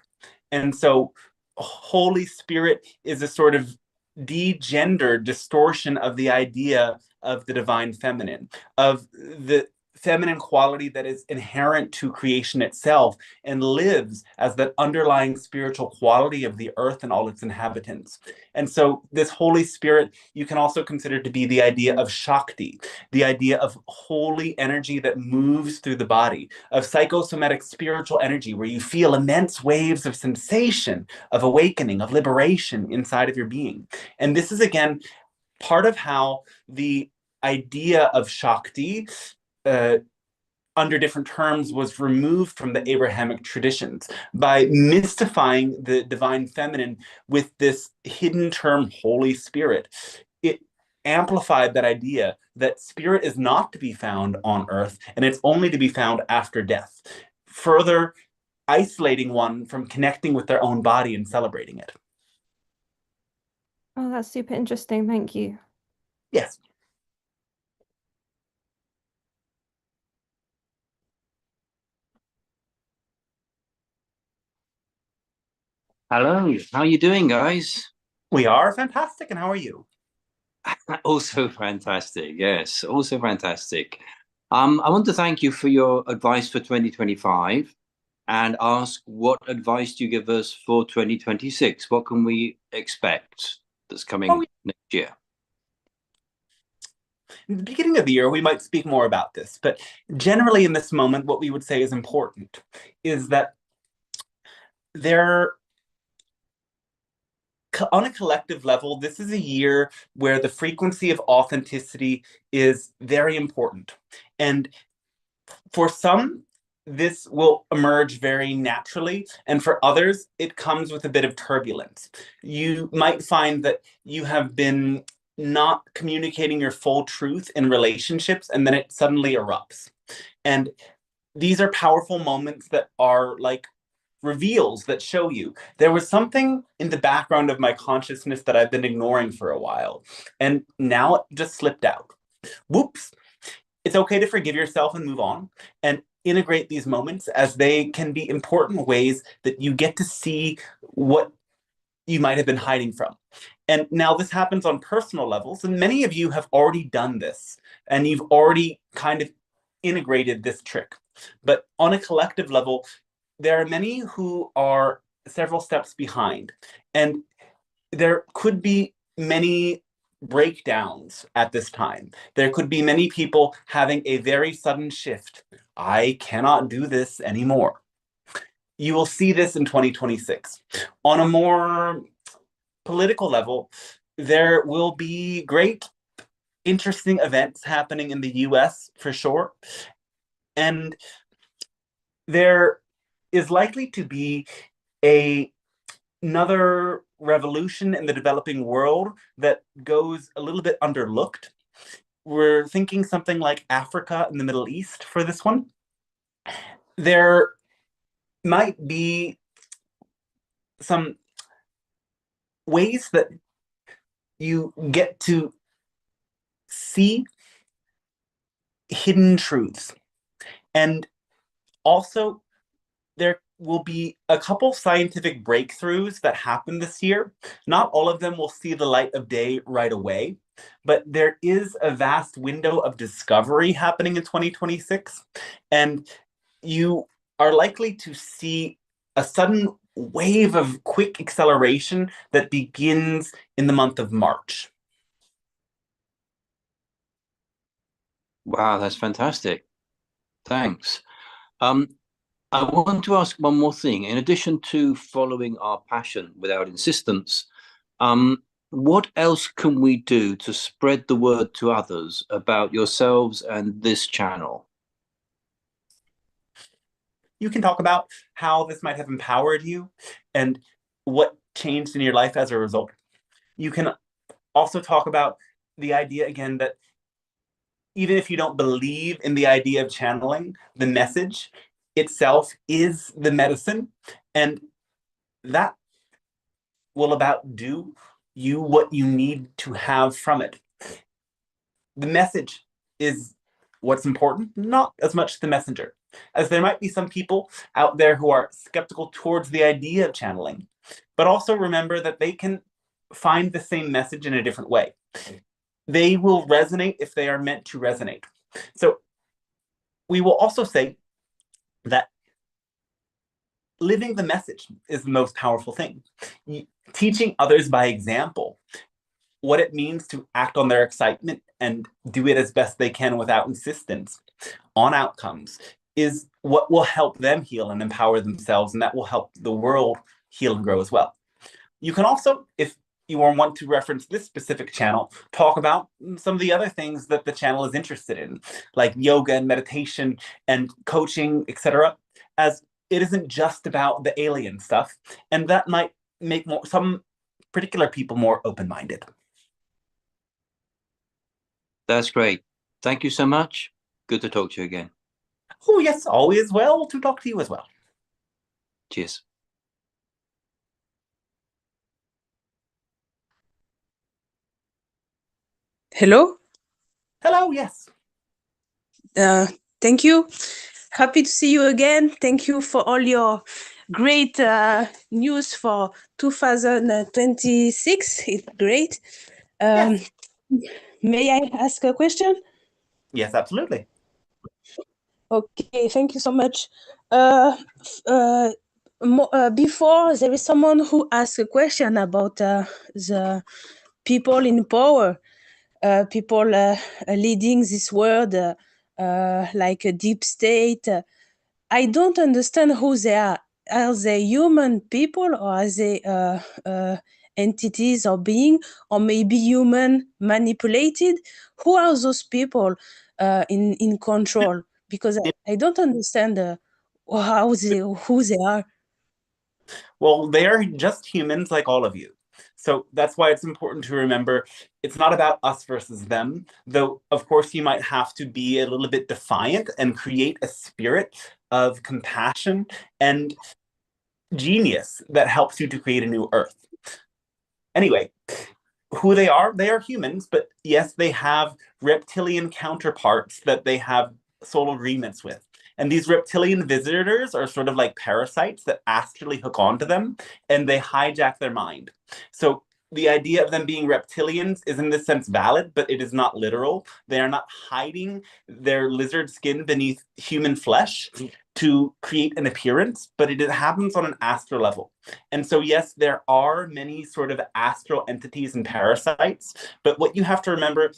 And so Holy Spirit is a sort of degendered distortion of the idea of the divine feminine, of the feminine quality that is inherent to creation itself and lives as that underlying spiritual quality of the earth and all its inhabitants. And so this Holy Spirit you can also consider to be the idea of Shakti, the idea of holy energy that moves through the body, of psychosomatic spiritual energy where you feel immense waves of sensation, of awakening, of liberation inside of your being. And this is again part of how the idea of Shakti under different terms was removed from the Abrahamic traditions by mystifying the divine feminine with this hidden term Holy Spirit. It amplified that idea that spirit is not to be found on earth and it's only to be found after death, further isolating one from connecting with their own body and celebrating it. Oh, that's super interesting. Thank you. Yes. Hello, how are you doing, guys? We are fantastic. And how are you? Also fantastic. Yes, also fantastic. I want to thank you for your advice for 2025 and ask what advice do you give us for 2026? What can we expect that's coming next year? In the beginning of the year, we might speak more about this, but generally in this moment, what we would say is important is that there, on a collective level, this is a year where the frequency of authenticity is very important. And for some, this will emerge very naturally, and for others, it comes with a bit of turbulence. You might find that you have been not communicating your full truth in relationships, and then it suddenly erupts. And these are powerful moments that are like reveals that show you there was something in the background of my consciousness that I've been ignoring for a while, and now it just slipped out. Whoops. It's okay to forgive yourself and move on and integrate these moments, as they can be important ways that you get to see what you might have been hiding from. And now this happens on personal levels, and many of you have already done this, and you've already kind of integrated this trick. But on a collective level, there are many who are several steps behind, and there could be many breakdowns at this time. There could be many people having a very sudden shift. I cannot do this anymore. You will see this in 2026. On a more political level, there will be great, interesting events happening in the US for sure. And there is likely to be another revolution in the developing world that goes a little bit underlooked. We're thinking something like Africa and the Middle East for this one. There might be some ways that you get to see hidden truths. And also, there will be a couple scientific breakthroughs that happen this year. Not all of them will see the light of day right away, but there is a vast window of discovery happening in 2026. And you are likely to see a sudden wave of quick acceleration that begins in the month of March. Wow, that's fantastic. Thanks. I want to ask one more thing. In addition to following our passion without insistence, what else can we do to spread the word to others about yourselves and this channel? You can talk about how this might have empowered you and what changed in your life as a result. You can also talk about the idea again that even if you don't believe in the idea of channeling, the message itself is the medicine, and that will about do you what you need to have from it. The message is what's important, not as much the messenger, as there might be some people out there who are skeptical towards the idea of channeling, but also remember that they can find the same message in a different way. They will resonate if they are meant to resonate. So we will also say that living the message is the most powerful thing. Teaching others by example what it means to act on their excitement and do it as best they can without insistence on outcomes is what will help them heal and empower themselves, and that will help the world heal and grow as well. You can also, if you want to reference this specific channel, talk about some of the other things that the channel is interested in, like yoga and meditation and coaching, etc., as it isn't just about the alien stuff, and that might make some particular people more open-minded. That's great. Thank you so much. Good to talk to you again. Oh, yes, always well to talk to you as well. Cheers. Hello. Hello, yes. Thank you. Happy to see you again. Thank you for all your great news for 2026. It's great. Yes. May I ask a question? Yes, absolutely. Okay, thank you so much. Before, there is someone who asked a question about the people in power, people leading this world, like a deep state. I don't understand who they are. Are they human people, or are they entities or being, or maybe human manipulated? Who are those people in control? Because I don't understand who they are. Well, they are just humans like all of you. So that's why it's important to remember it's not about us versus them, though, of course, you might have to be a little bit defiant and create a spirit of compassion and genius that helps you to create a new Earth. Anyway, who they are humans, but yes, they have reptilian counterparts that they have soul agreements with. And these reptilian visitors are sort of like parasites that astrally hook onto them and they hijack their mind. So the idea of them being reptilians is in this sense valid, but it is not literal. They are not hiding their lizard skin beneath human flesh to create an appearance, but it happens on an astral level. And so, yes, there are many sort of astral entities and parasites, but what you have to remember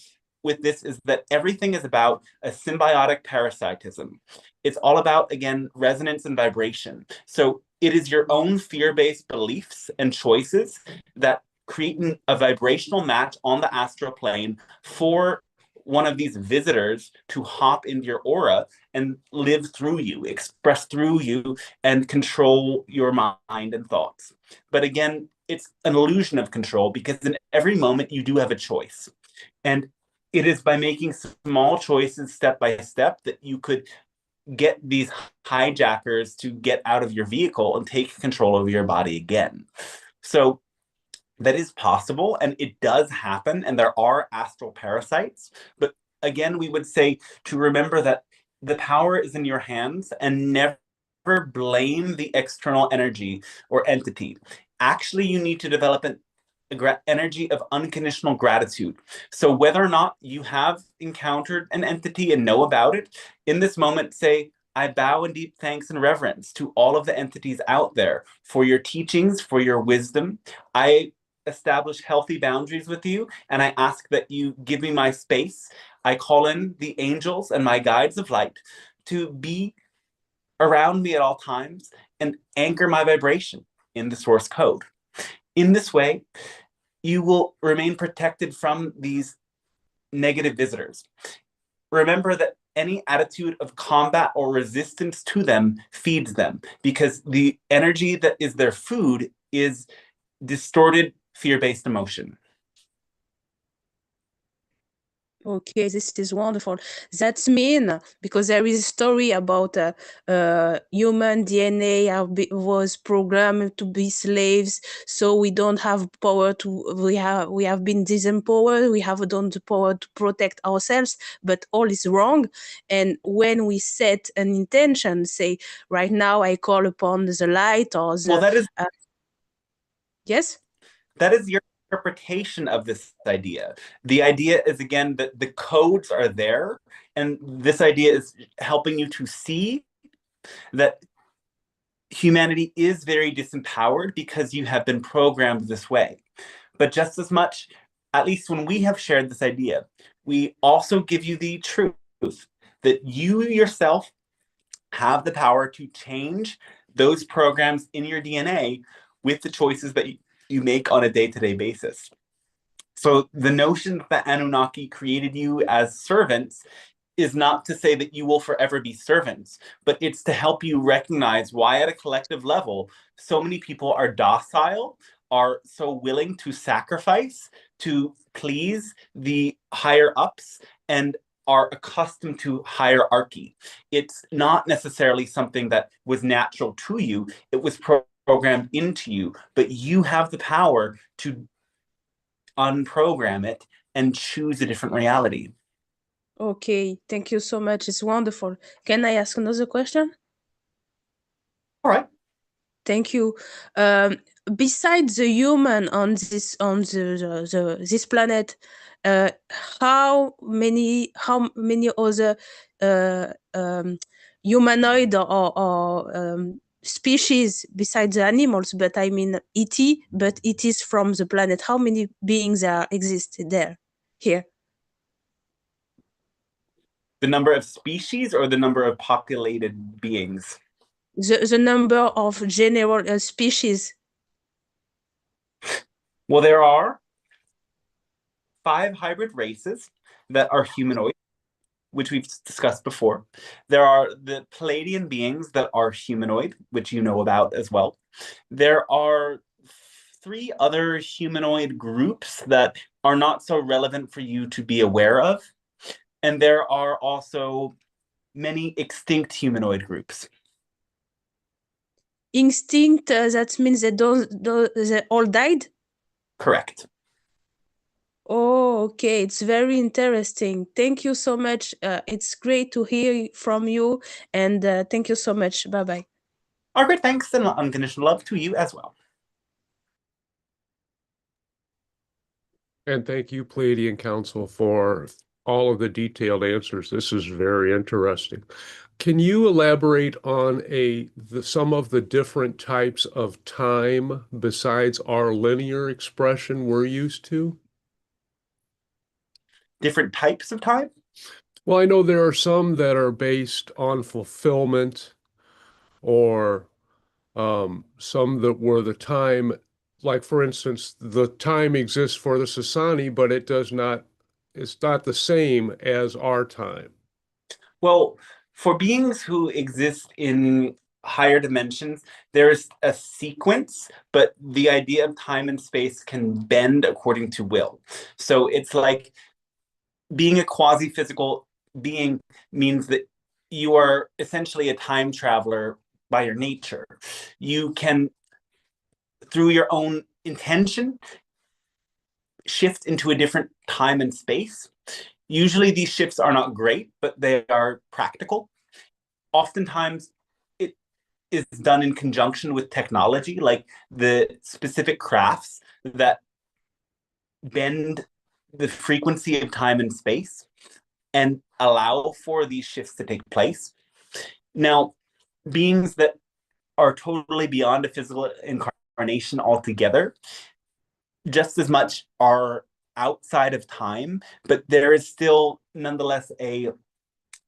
with this is that everything is about a symbiotic parasitism. It's all about, again, resonance and vibration. So it is your own fear-based beliefs and choices that create a vibrational match on the astral plane for one of these visitors to hop into your aura and live through you, express through you, and control your mind and thoughts. But again, it's an illusion of control because in every moment you do have a choice. And it is by making small choices step by step that you could get these hijackers to get out of your vehicle and take control over your body again. So that is possible, and it does happen, and there are astral parasites. But again, we would say to remember that the power is in your hands and never blame the external energy or entity. Actually, you need to develop an energy of unconditional gratitude. So whether or not you have encountered an entity and know about it, in this moment, say, I bow in deep thanks and reverence to all of the entities out there for your teachings, for your wisdom. I establish healthy boundaries with you, and I ask that you give me my space. I call in the angels and my guides of light to be around me at all times and anchor my vibration in the source code. In this way, you will remain protected from these negative visitors. Remember that any attitude of combat or resistance to them feeds them, because the energy that is their food is distorted fear-based emotion. Okay, this is wonderful. That's mean because there is a story about human DNA was programmed to be slaves, so we don't have power to. We have been disempowered. We have done the power to protect ourselves, but all is wrong. And when we set an intention, say right now I call upon the light or the. Well, that is yes. That is your interpretation of this idea. The idea is, again, that the codes are there, and this idea is helping you to see that humanity is very disempowered because you have been programmed this way. But just as much, at least when we have shared this idea, we also give you the truth that you yourself have the power to change those programs in your DNA with the choices that you make on a day-to-day basis. So the notion that Anunnaki created you as servants is not to say that you will forever be servants, but it's to help you recognize why at a collective level, so many people are docile, are so willing to sacrifice, to please the higher ups, and are accustomed to hierarchy. It's not necessarily something that was natural to you. It was programmed into you, but you have the power to unprogram it and choose a different reality. Okay, thank you so much. It's wonderful. Can I ask another question? All right. Thank you. Besides the human on this this planet, how many other humanoid or species besides the animals? But I mean ET, but it is from the planet. How many beings exist there here? The number of species or the number of populated beings? The number of general species. Well, there are 5 hybrid races that are humanoid, which we've discussed before. There are the Pleiadian beings that are humanoid, which you know about as well. There are 3 other humanoid groups that are not so relevant for you to be aware of. And there are also many extinct humanoid groups. Extinct, that means they they all died? Correct. Oh, okay. It's very interesting. Thank you so much. It's great to hear from you. And thank you so much. Bye-bye. Our great thanks and unconditional love to you as well. And thank you, Pleiadian Council, for all of the detailed answers. This is very interesting. Can you elaborate on some of the different types of time besides our linear expression we're used to? Different types of time? Well, I know there are some that are based on fulfillment, or some that were the time, like for instance, the time exists for the Sasani, but it's not the same as our time. Well, for beings who exist in higher dimensions, there's a sequence, but the idea of time and space can bend according to will. So it's like being a quasi-physical being means that you are essentially a time traveler by your nature. You can, through your own intention, shift into a different time and space. Usually these shifts are not great, but they are practical. Oftentimes, is done in conjunction with technology, like the specific crafts that bend the frequency of time and space and allow for these shifts to take place. Now, beings that are totally beyond a physical incarnation altogether, just as much are outside of time, but there is still nonetheless a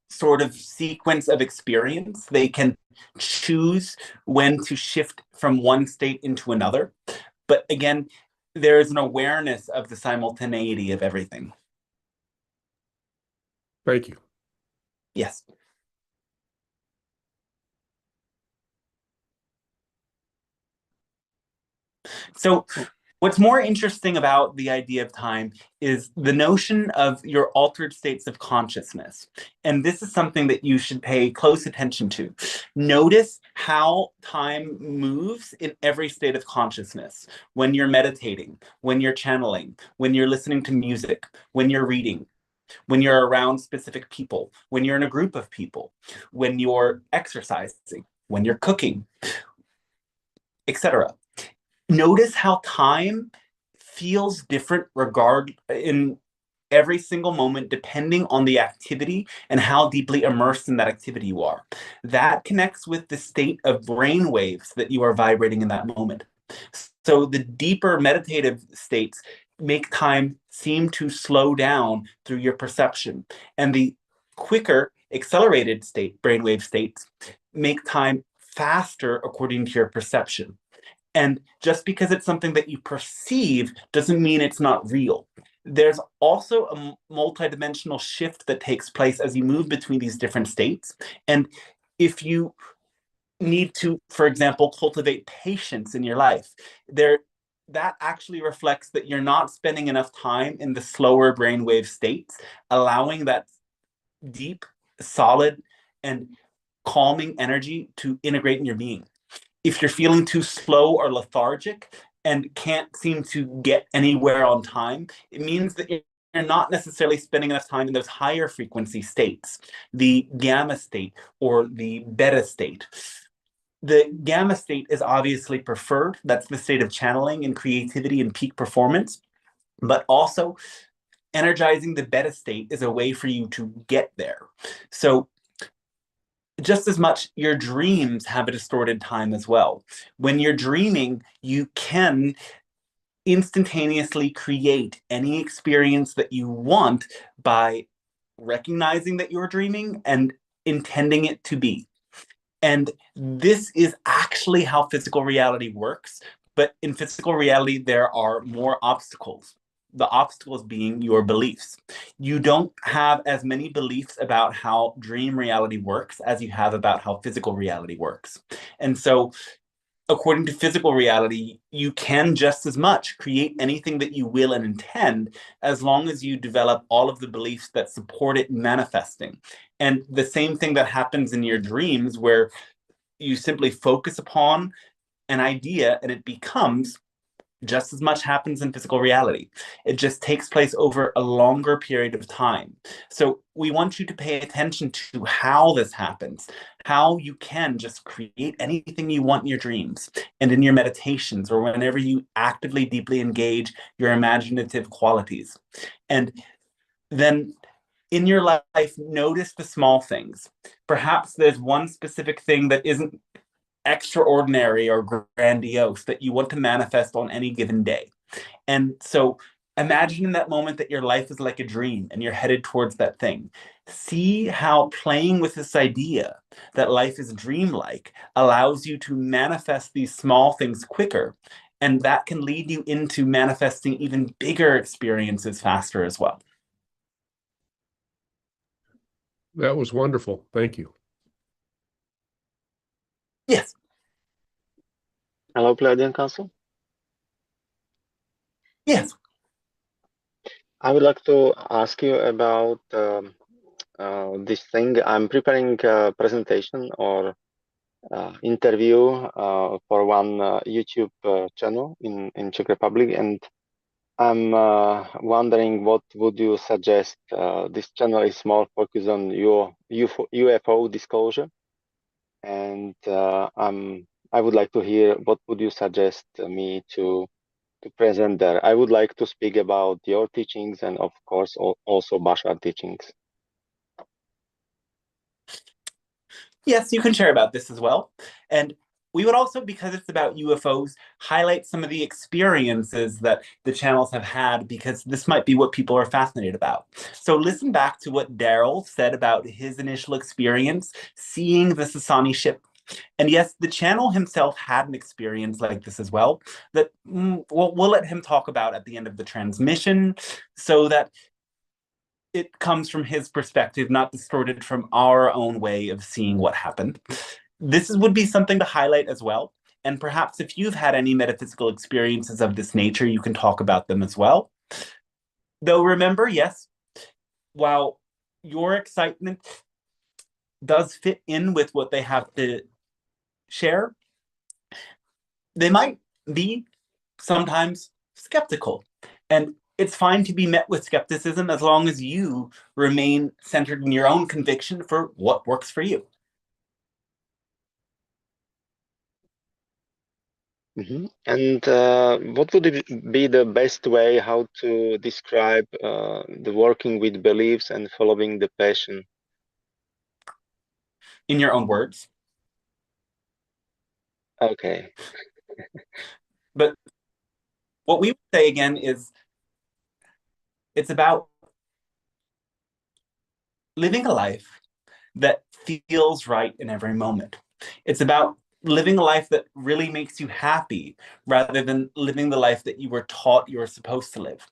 sort of sequence of experience. They can choose when to shift from one state into another. But again, there is an awareness of the simultaneity of everything. Thank you. Yes. So what's more interesting about the idea of time is the notion of your altered states of consciousness. And this is something that you should pay close attention to. Notice how time moves in every state of consciousness. When you're meditating, when you're channeling, when you're listening to music, when you're reading, when you're around specific people, when you're in a group of people, when you're exercising, when you're cooking, etc. Notice how time feels different in every single moment, depending on the activity and how deeply immersed in that activity you are. That connects with the state of brain waves that you are vibrating in that moment. So the deeper meditative states make time seem to slow down through your perception, and the quicker accelerated brainwave states make time faster according to your perception. And just because it's something that you perceive doesn't mean it's not real. There's also a multidimensional shift that takes place as you move between these different states. And if you need to, for example, cultivate patience in your life, that actually reflects that you're not spending enough time in the slower brainwave states, allowing that deep, solid, and calming energy to integrate in your being. If you're feeling too slow or lethargic and can't seem to get anywhere on time, it means that you're not necessarily spending enough time in those higher frequency states, the gamma state or the beta state. The gamma state is obviously preferred. That's the state of channeling and creativity and peak performance. But also, energizing the beta state is a way for you to get there. So just as much, your dreams have a distorted time as well. When you're dreaming, you can instantaneously create any experience that you want by recognizing that you're dreaming and intending it to be. And this is actually how physical reality works. But in physical reality, there are more obstacles. The obstacles being your beliefs. You don't have as many beliefs about how dream reality works as you have about how physical reality works. And so, according to physical reality, you can just as much create anything that you will and intend, as long as you develop all of the beliefs that support it manifesting. And the same thing that happens in your dreams, where you simply focus upon an idea and it becomes, just as much happens in physical reality. It just takes place over a longer period of time. So we want you to pay attention to how this happens, how you can just create anything you want in your dreams and in your meditations, or whenever you actively, deeply engage your imaginative qualities. And then in your life, notice the small things. Perhaps there's one specific thing that isn't extraordinary or grandiose that you want to manifest on any given day. And so imagine in that moment that your life is like a dream and you're headed towards that thing. See how playing with this idea that life is dreamlike allows you to manifest these small things quicker. And that can lead you into manifesting even bigger experiences faster as well. That was wonderful. Thank you. Yes. Hello, Pleiadian Council. Yes. I would like to ask you about this thing. I'm preparing a presentation or interview for one YouTube channel in Czech Republic, and I'm wondering what would you suggest? This channel is more focused on your UFO disclosure, and I would like to hear what would you suggest me to present there. I would like to speak about your teachings and of course also Bashar teachings. Yes, you can share about this as well. And we would also, because it's about UFOs, highlight some of the experiences that the channels have had, because this might be what people are fascinated about. So listen back to what Daryl said about his initial experience seeing the Sasani ship. And yes, the channel himself had an experience like this as well, that we'll let him talk about at the end of the transmission, so that it comes from his perspective, not distorted from our own way of seeing what happened. This would be something to highlight as well. And perhaps if you've had any metaphysical experiences of this nature, you can talk about them as well. Though remember, yes, while your excitement does fit in with what they have to share, they might be sometimes skeptical. And it's fine to be met with skepticism as long as you remain centered in your own conviction for what works for you. Mm-hmm. And what would be the best way how to describe the working with beliefs and following the passion? In your own words. Okay. But what we would say again is it's about living a life that feels right in every moment. It's about living a life that really makes you happy rather than living the life that you were taught you were supposed to live.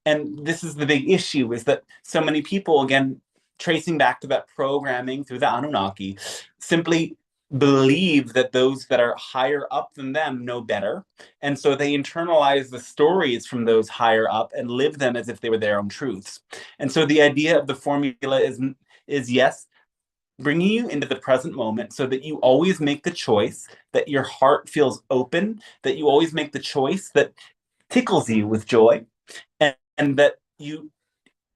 And this is the big issue, is that so many people, again, tracing back to that programming through the Anunnaki, simply believe that those that are higher up than them know better. And so they internalize the stories from those higher up and live them as if they were their own truths. And so the idea of the formula is yes, bringing you into the present moment so that you always make the choice that your heart feels open, that you always make the choice that tickles you with joy, and that you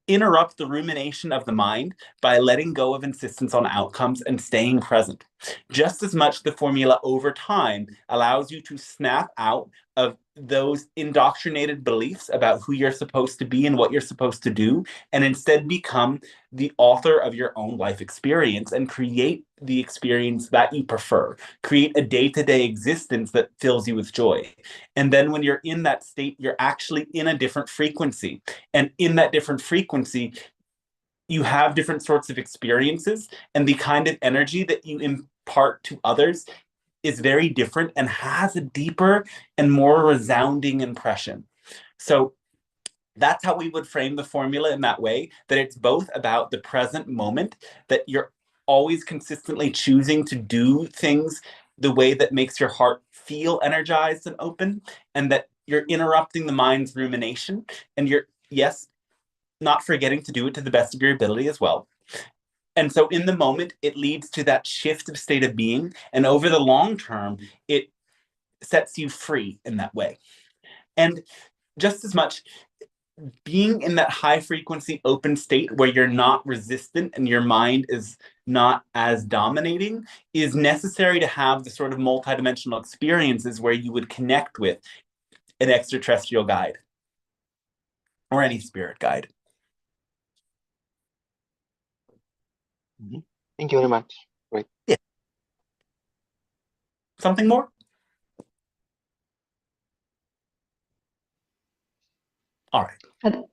interrupt the rumination of the mind by letting go of insistence on outcomes and staying present. Just as much, the formula over time allows you to snap out of those indoctrinated beliefs about who you're supposed to be and what you're supposed to do, and instead become the author of your own life experience and create the experience that you prefer. Create a day-to-day existence that fills you with joy. And then when you're in that state, you're actually in a different frequency. And in that different frequency, you have different sorts of experiences, and the kind of energy that you impart to others is very different and has a deeper and more resounding impression. So that's how we would frame the formula, in that way, that it's both about the present moment, that you're always consistently choosing to do things the way that makes your heart feel energized and open, and that you're interrupting the mind's rumination, and you're, yes, not forgetting to do it to the best of your ability as well. And so in the moment, it leads to that shift of state of being. And over the long term, it sets you free in that way. And just as much, being in that high frequency open state where you're not resistant and your mind is not as dominating is necessary to have the sort of multidimensional experiences where you would connect with an extraterrestrial guide or any spirit guide. Thank you very much. Great. Yeah. Something more? All right.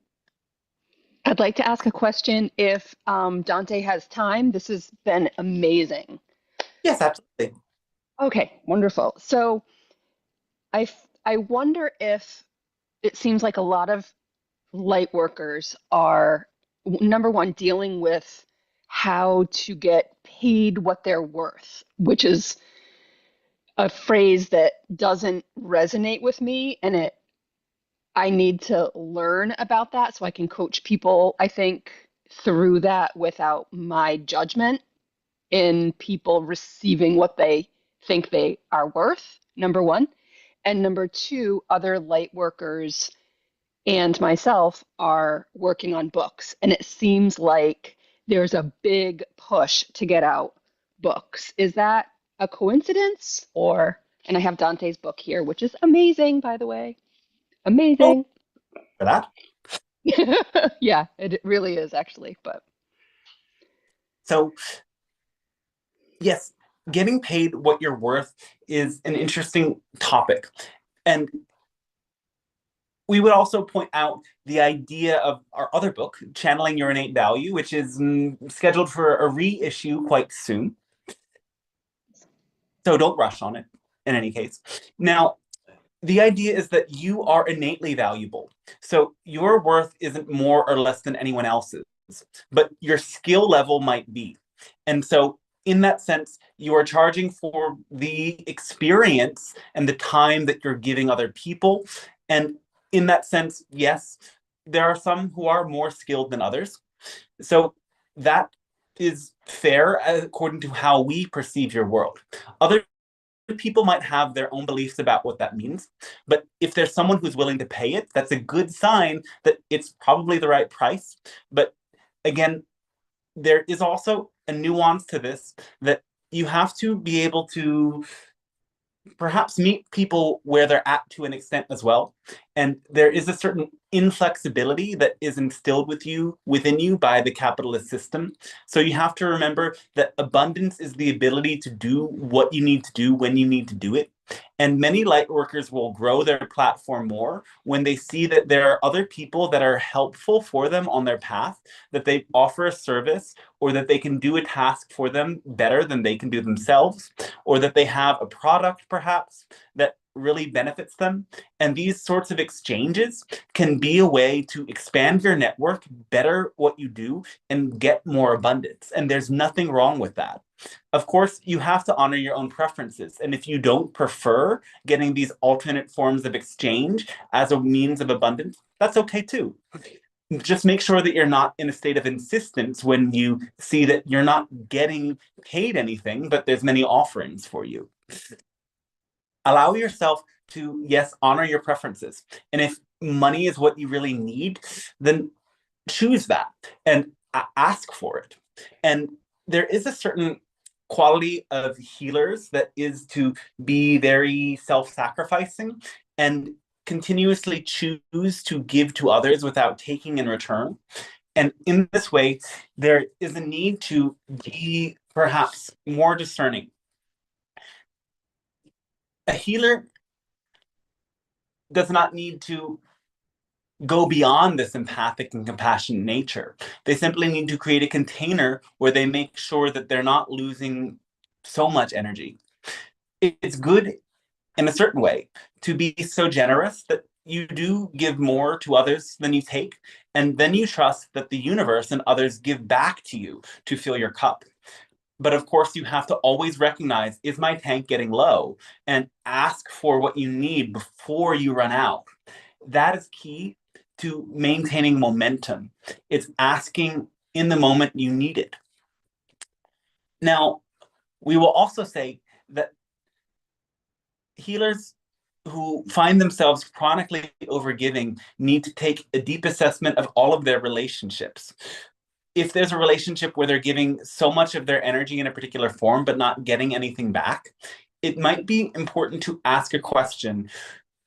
I'd like to ask a question if Dante has time. This has been amazing. Yes, absolutely. Okay, wonderful. So I wonder if it seems like a lot of light workers are, number one, dealing with how to get paid what they're worth, which is a phrase that doesn't resonate with me, and I need to learn about that so I can coach people, I think, through that without my judgment in people receiving what they think they are worth, number one. And number two, other light workers and myself are working on books. And it seems like there's a big push to get out books. Is that a coincidence, or, and I have Dante's book here, which is amazing, by the way. Amazing. For that. Yeah, it really is actually, but. So yes, getting paid what you're worth is an interesting topic. And we would also point out the idea of our other book, Channeling Your Innate Value, which is scheduled for a reissue quite soon. So don't rush on it in any case. Now, the idea is that you are innately valuable. So your worth isn't more or less than anyone else's, but your skill level might be. And so in that sense, you are charging for the experience and the time that you're giving other people. And in that sense, yes, there are some who are more skilled than others. So that is fair according to how we perceive your world. Other people might have their own beliefs about what that means, but if there's someone who's willing to pay it, that's a good sign that it's probably the right price. But again, there is also a nuance to this, that you have to be able to perhaps meet people where they're at to an extent as well. And there is a certain inflexibility that is instilled within you by the capitalist system. So you have to remember that abundance is the ability to do what you need to do when you need to do it. And many light workers will grow their platform more when they see that there are other people that are helpful for them on their path, that they offer a service, or that they can do a task for them better than they can do themselves, or that they have a product perhaps that really benefits them. And these sorts of exchanges can be a way to expand your network, better what you do, and get more abundance. And there's nothing wrong with that. Of course, you have to honor your own preferences. And if you don't prefer getting these alternate forms of exchange as a means of abundance, that's okay too. Just make sure that you're not in a state of insistence when you see that you're not getting paid anything, but there's many offerings for you. Allow yourself to, yes, honor your preferences. And if money is what you really need, then choose that and ask for it. And there is a certain quality of healers that is to be very self-sacrificing and continuously choose to give to others without taking in return. And in this way, there is a need to be perhaps more discerning. A healer does not need to go beyond this empathic and compassionate nature. They simply need to create a container where they make sure that they're not losing so much energy. It's good in a certain way to be so generous that you do give more to others than you take, and then you trust that the universe and others give back to you to fill your cup. But of course, you have to always recognize, is my tank getting low? And ask for what you need before you run out. That is key to maintaining momentum. It's asking in the moment you need it. Now, we will also say that healers who find themselves chronically overgiving need to take a deep assessment of all of their relationships. If there's a relationship where they're giving so much of their energy in a particular form but not getting anything back, it might be important to ask a question.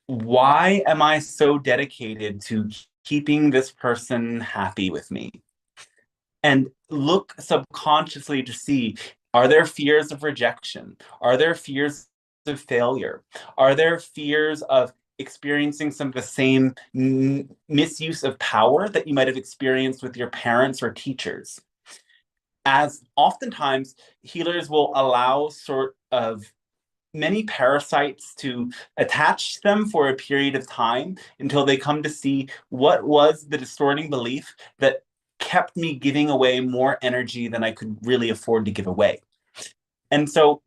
Why am I so dedicated to keeping this person happy with me? And look subconsciously to see, are there fears of rejection? Are there fears of failure? Are there fears of experiencing some of the same misuse of power that you might have experienced with your parents or teachers? As oftentimes, healers will allow sort of many parasites to attach them for a period of time until they come to see what was the distorting belief that kept me giving away more energy than I could really afford to give away. And so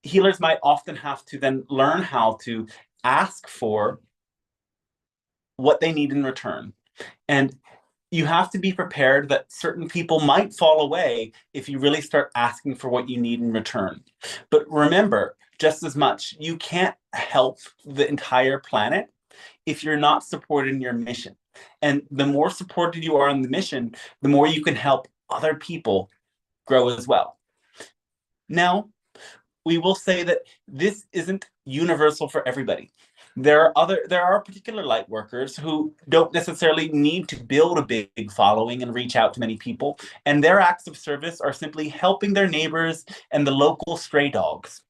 healers might often have to then learn how to ask for what they need in return. And you have to be prepared that certain people might fall away if you really start asking for what you need in return. But remember, just as much, you can't help the entire planet if you're not supported in your mission. And the more supported you are in the mission, the more you can help other people grow as well. Now, we will say that this isn't universal for everybody. There are particular light workers who don't necessarily need to build a big following and reach out to many people, and their acts of service are simply helping their neighbors and the local stray dogs.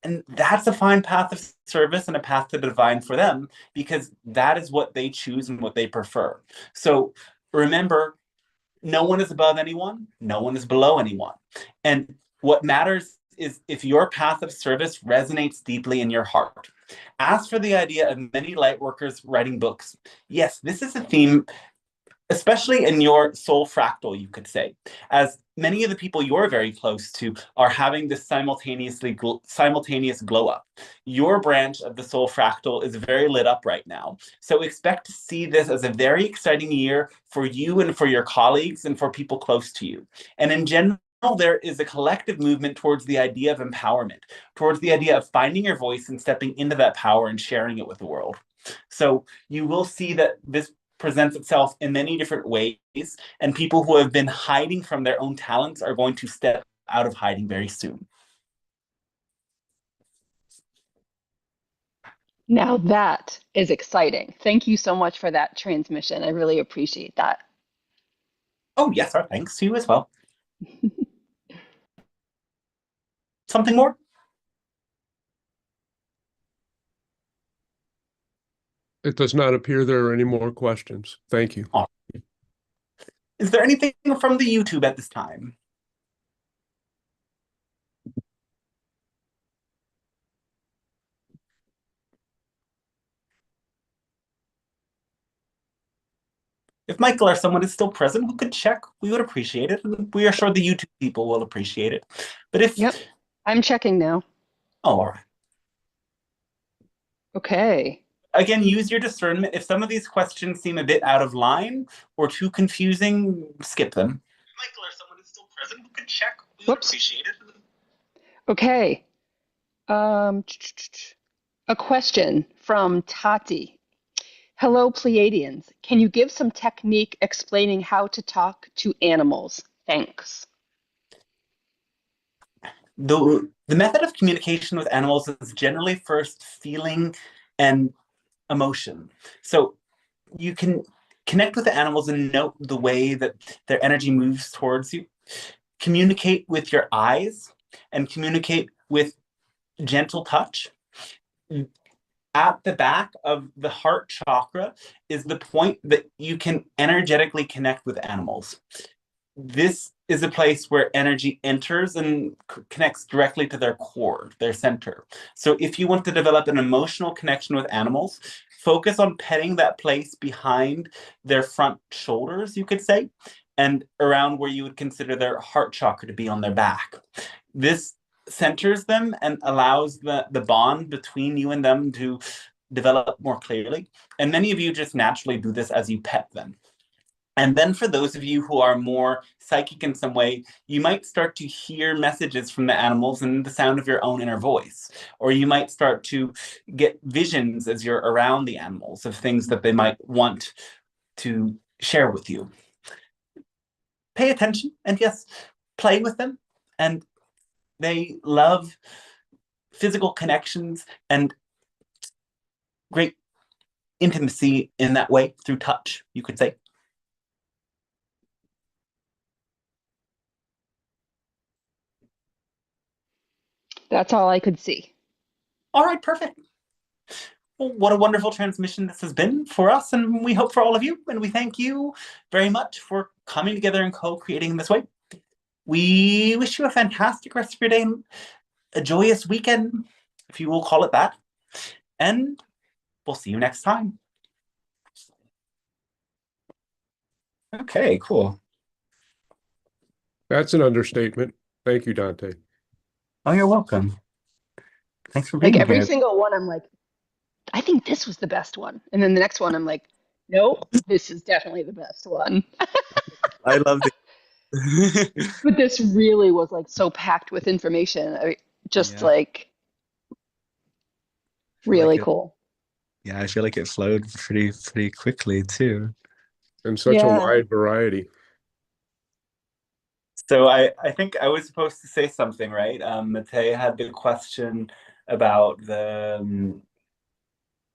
And that's a fine path of service and a path to the divine for them, because that is what they choose and what they prefer. So remember, no one is above anyone, no one is below anyone. And what matters is if your path of service resonates deeply in your heart. As for the idea of many light workers writing books, yes, this is a theme, especially in your soul fractal, you could say, as many of the people you're very close to are having this simultaneous glow up. Your branch of the soul fractal is very lit up right now. So expect to see this as a very exciting year for you and for your colleagues and for people close to you. And in general, there is a collective movement towards the idea of empowerment, towards the idea of finding your voice and stepping into that power and sharing it with the world. So you will see that this presents itself in many different ways, and people who have been hiding from their own talents are going to step out of hiding very soon. Now that is exciting. Thank you so much for that transmission. I really appreciate that. Oh, yes, our thanks to you as well. Something more? It does not appear there are any more questions. Thank you. Oh. Is there anything from the YouTube at this time? If Michael or someone is still present who could check, we would appreciate it. And we are sure the YouTube people will appreciate it. But if... Yep, I'm checking now. Oh, all right. Okay. Again, use your discernment. If some of these questions seem a bit out of line or too confusing, skip them. If Michael or someone is still present who could check, we would appreciate it. Okay. A question from Tati. Hello, Pleiadians. Can you give some technique explaining how to talk to animals? Thanks. The method of communication with animals is generally first feeling and emotion. So you can connect with the animals and note the way that their energy moves towards you. Communicate with your eyes and communicate with gentle touch. At the back of the heart chakra is the point that you can energetically connect with animals. This is a place where energy enters and connects directly to their core, their center. So if you want to develop an emotional connection with animals, focus on petting that place behind their front shoulders, you could say, and around where you would consider their heart chakra to be on their back. This centers them and allows the bond between you and them to develop more clearly. And many of you just naturally do this as you pet them. And then for those of you who are more psychic in some way, you might start to hear messages from the animals and the sound of your own inner voice. Or you might start to get visions as you're around the animals of things that they might want to share with you. Pay attention and yes, play with them. And they love physical connections and great intimacy in that way through touch, you could say. That's all I could see. All right, perfect. Well, what a wonderful transmission this has been for us, and we hope for all of you, and we thank you very much for coming together and co-creating in this way. We wish you a fantastic rest of your day, a joyous weekend, if you will call it that, and we'll see you next time. Okay, cool. That's an understatement. Thank you, Dante. Oh, you're welcome. Thanks for being Like every here. single one, I'm like, I think this was the best one. And then the next one, I'm like, nope, this is definitely the best one. I love it. But this really was like so packed with information. Yeah. Like really cool. Yeah, I feel like it flowed pretty quickly too. And such a wide variety. So I think I was supposed to say something, right? Matei had the question about the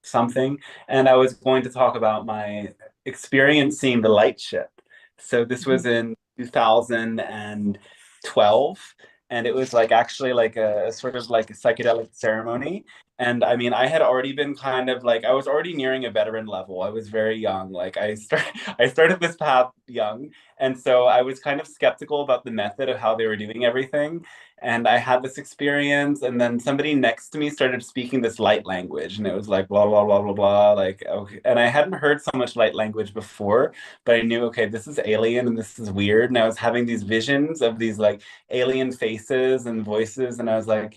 something, and I was going to talk about my experience seeing the light ship. So this was in 2012, and it was like actually like a sort of like a psychedelic ceremony. And I mean, I had already been kind of like I was already nearing a veteran level. I was very young. Like I started this path young, and so I was kind of skeptical about the method of how they were doing everything. And I had this experience, and then somebody next to me started speaking this light language, and it was like blah blah blah blah blah. Like okay, and I hadn't heard so much light language before, but I knew okay, this is alien and this is weird. And I was having these visions of these like alien faces and voices, and I was like,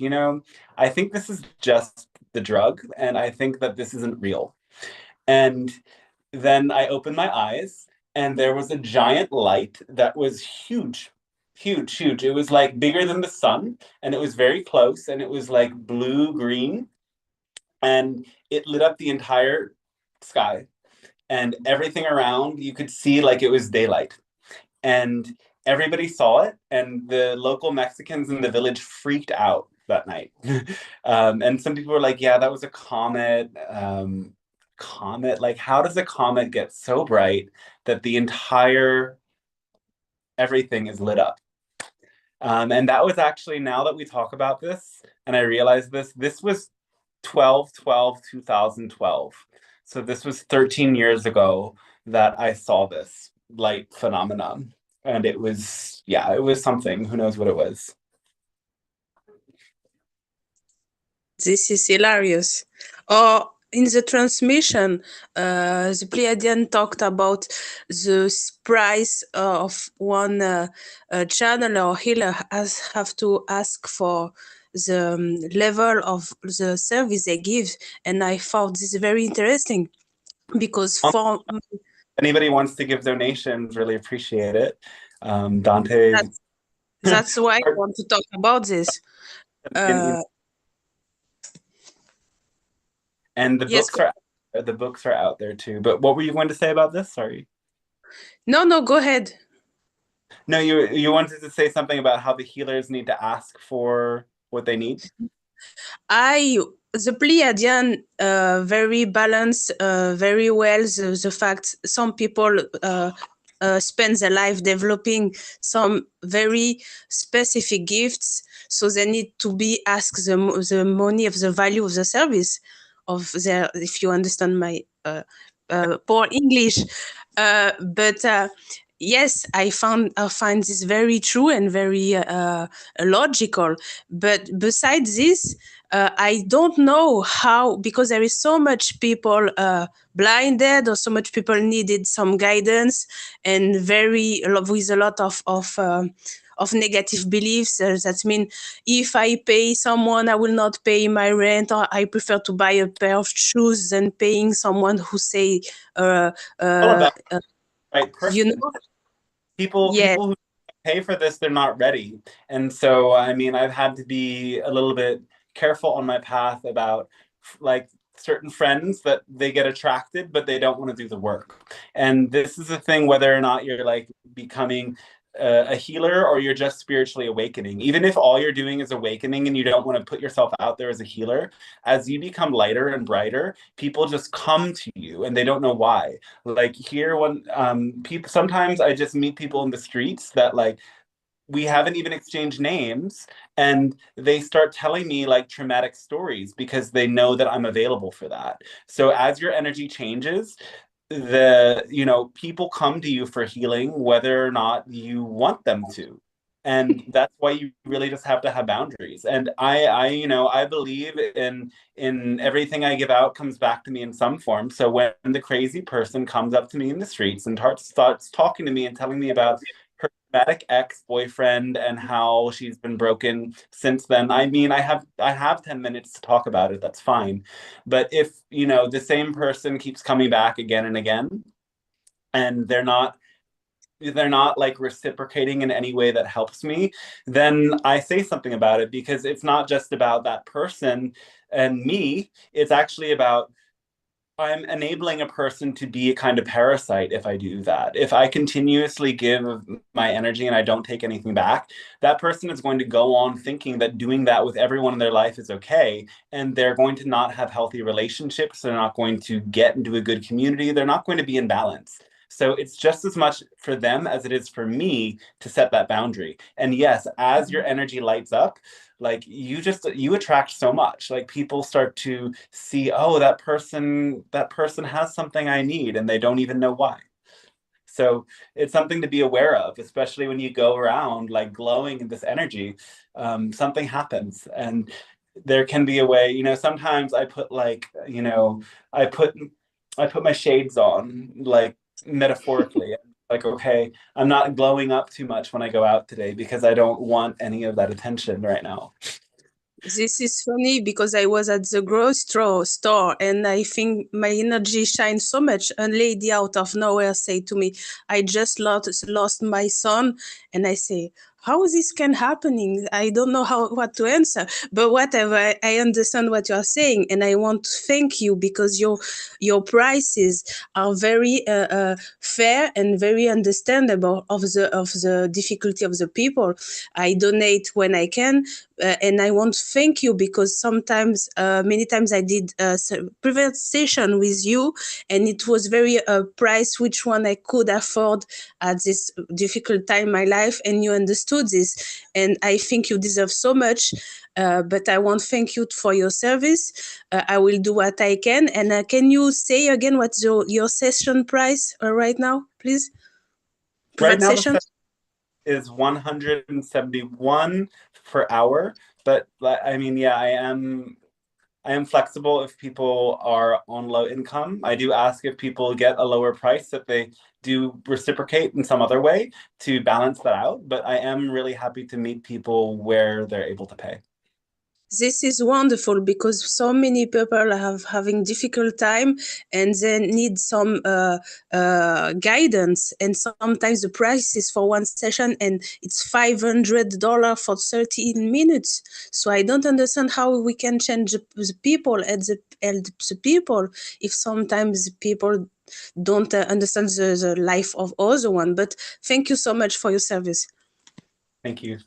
I think this is just the drug, and I think that this isn't real. And then I opened my eyes, and there was a giant light that was huge, huge, huge. It was like bigger than the sun, and it was very close, and it was like blue green, and it lit up the entire sky, and everything around you could see like it was daylight. And everybody saw it, and the local Mexicans in the village freaked out that night. And some people were like, yeah, that was a comet. Comet, like how does a comet get so bright that the entire everything is lit up? And that was actually, now that we talk about this and I realize this was 2012. So this was 13 years ago that I saw this light phenomenon. And it was, yeah, it was something. Who knows what it was? This is hilarious. Or in the transmission, the Pleiadian talked about the price of one channel or healer have to ask for the level of the service they give. And I found this very interesting because for anybody wants to give donations, really appreciate it. Dante. That's why I want to talk about this. And the books are out there too. But what were you going to say about this? Sorry. No, go ahead. No, you wanted to say something about how the healers need to ask for what they need. The Pleiadian very balanced very well the fact some people spend their life developing some very specific gifts, so they need to be asked the money of the value of the service of their, if you understand my poor English, but yes, I find this very true and very logical. But besides this, I don't know how, because there is so much people blinded, or so much people needed some guidance, and with a lot of negative beliefs. That means if I pay someone, I will not pay my rent, or I prefer to buy a pair of shoes than paying someone who say, right person. You know, people who pay for this, they're not ready. And so, I mean, I've had to be a little bit careful on my path about like certain friends that they get attracted, but they don't want to do the work. And this is the thing, whether or not you're like becoming a healer or you're just spiritually awakening. Even if all you're doing is awakening and you don't want to put yourself out there as a healer, as you become lighter and brighter, people just come to you and they don't know why. Like here, when people, sometimes I just meet people in the streets that like we haven't even exchanged names, and they start telling me like traumatic stories because they know that I'm available for that. So as your energy changes, people come to you for healing whether or not you want them to. And that's why you really just have to have boundaries. And I believe in everything I give out comes back to me in some form. So when the crazy person comes up to me in the streets and starts talking to me and telling me about her traumatic ex-boyfriend and how she's been broken since then, I mean, I have 10 minutes to talk about it. That's fine. But if, the same person keeps coming back again and again, and they're not like reciprocating in any way that helps me, then I say something about it, because it's not just about that person and me. It's actually about I'm enabling a person to be a kind of parasite if I do that. If I continuously give my energy and I don't take anything back, that person is going to go on thinking that doing that with everyone in their life is okay. And they're going to not have healthy relationships. They're not going to get into a good community. They're not going to be in balance. So it's just as much for them as it is for me to set that boundary. And yes, as your energy lights up, like you attract so much. Like people start to see, oh, that person has something I need, and they don't even know why. So it's something to be aware of, especially when you go around like glowing in this energy. Something happens, and there can be a way. Sometimes I put I put my shades on, like metaphorically. Like, okay, I'm not glowing up too much when I go out today because I don't want any of that attention right now. This is funny because I was at the grocery store and I think my energy shines so much. A lady out of nowhere said to me, I just lost my son. And I say, how this can happening? I don't know what to answer, but whatever, I understand what you're saying. And I want to thank you because your prices are very fair and very understandable of the difficulty of the people. I donate when I can. And I want to thank you because many times I did a private session with you, and it was very price which one I could afford at this difficult time in my life, and you understood this, and I think you deserve so much. But I want to thank you for your service. I will do what I can. And can you say again what's your session price right now, please? Right Private now, session is 171 per hour, but I mean, yeah, I am flexible if people are on low income. I do ask if people get a lower price that they do reciprocate in some other way to balance that out, but I am really happy to meet people where they're able to pay. This is wonderful because so many people are having difficult time and they need some guidance. And sometimes the price is for one session and it's $500 for 13 minutes. So I don't understand how we can change the people and the people if sometimes people don't understand the life of other one. But thank you so much for your service. Thank you.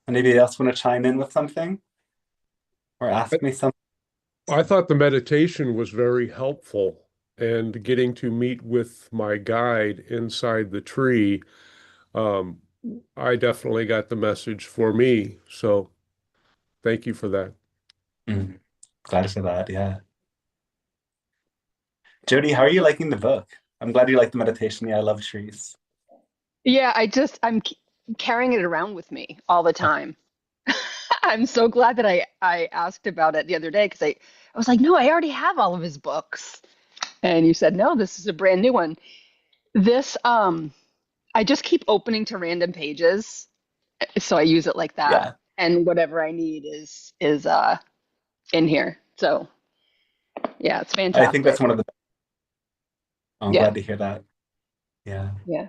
Anybody else want to chime in with something or ask me something? I thought the meditation was very helpful, and getting to meet with my guide inside the tree, I definitely got the message for me. So thank you for that. Glad for that, yeah. Jody, how are you liking the book? I'm glad you like the meditation. Yeah, I love trees. Yeah, I'm carrying it around with me all the time. I'm so glad that I asked about it the other day because I was like, no, I already have all of his books. And you said, no, this is a brand new one. This, I just keep opening to random pages. So I use it like that. Yeah. And whatever I need is in here. So yeah, it's fantastic. I think that's one of the I'm glad to hear that. Yeah. Yeah.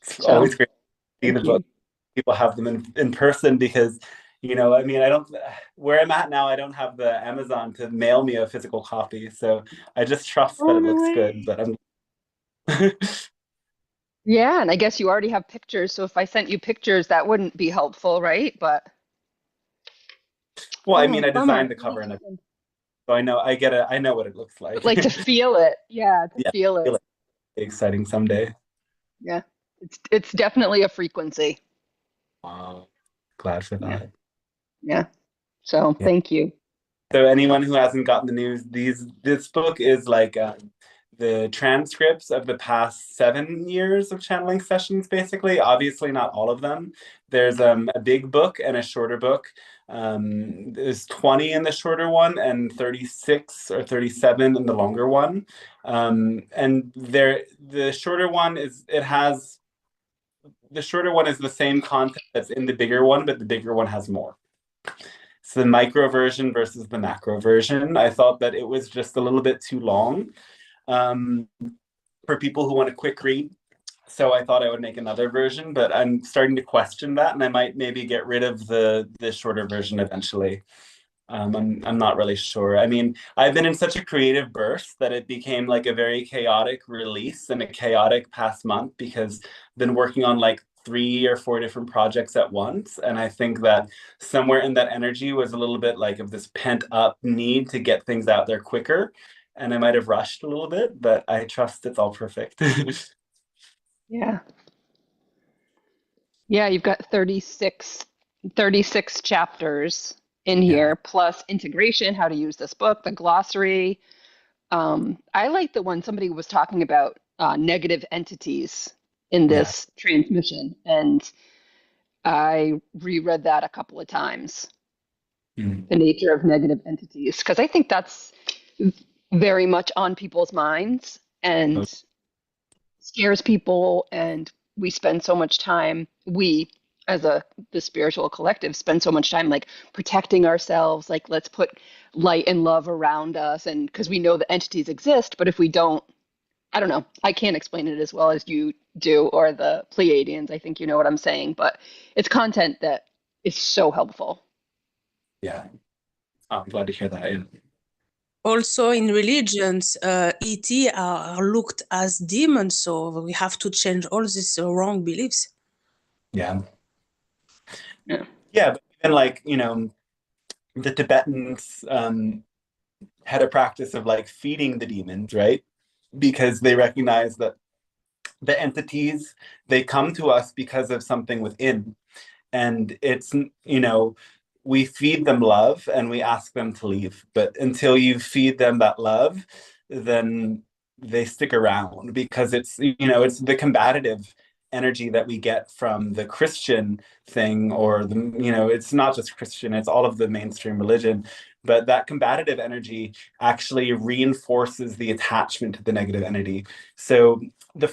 It's always great to see the book. People have them in person because, I mean, where I'm at now, I don't have the Amazon to mail me a physical copy. So I just trust that it looks good, but I'm. Yeah, and I guess you already have pictures. So if I sent you pictures, that wouldn't be helpful, right? But well, I mean, I designed the cover and so I know what it looks like. Like to feel it. Yeah, to feel it. Exciting someday. Yeah. It's definitely a frequency. Wow. Glad for that. Yeah. So thank you. So anyone who hasn't gotten the news, this book is like the transcripts of the past 7 years of channeling sessions, basically. Obviously not all of them. There's a big book and a shorter book. There's 20 in the shorter one and 36 or 37 in the longer one. And the shorter one is the same content that's in the bigger one, but the bigger one has more. So the micro version versus the macro version, I thought that it was just a little bit too long for people who want a quick read. So I thought I would make another version, but I'm starting to question that, and I might maybe get rid of the shorter version eventually. I'm not really sure. I mean, I've been in such a creative burst that it became like a very chaotic release and a chaotic past month because I've been working on like 3 or 4 different projects at once. And I think that somewhere in that energy was a little bit like of this pent up need to get things out there quicker. And I might have rushed a little bit, but I trust it's all perfect. Yeah. Yeah, you've got 36 chapters in here, plus integration, how to use this book, the glossary. I like the one somebody was talking about negative entities in this transmission, and I reread that a couple of times. The nature of negative entities, because I think that's very much on people's minds and scares people, and we spend so much time, we as the spiritual collective spend so much time like protecting ourselves, like let's put light and love around us, and because we know the entities exist, but if we don't, I don't know, I can't explain it as well as you do or the Pleiadians. I think you know what I'm saying, but it's content that is so helpful. Yeah, I'm glad to hear that. Yeah. Also in religions, ET are looked as demons, so we have to change all these wrong beliefs. Yeah. Yeah. Yeah, but even like, the Tibetans had a practice of like feeding the demons, right? Because they recognize that the entities, they come to us because of something within. And it's, we feed them love and we ask them to leave. But until you feed them that love, then they stick around because it's, it's the combative energy that we get from the Christian thing, or it's not just Christian, it's all of the mainstream religion. But that combative energy actually reinforces the attachment to the negative entity. So the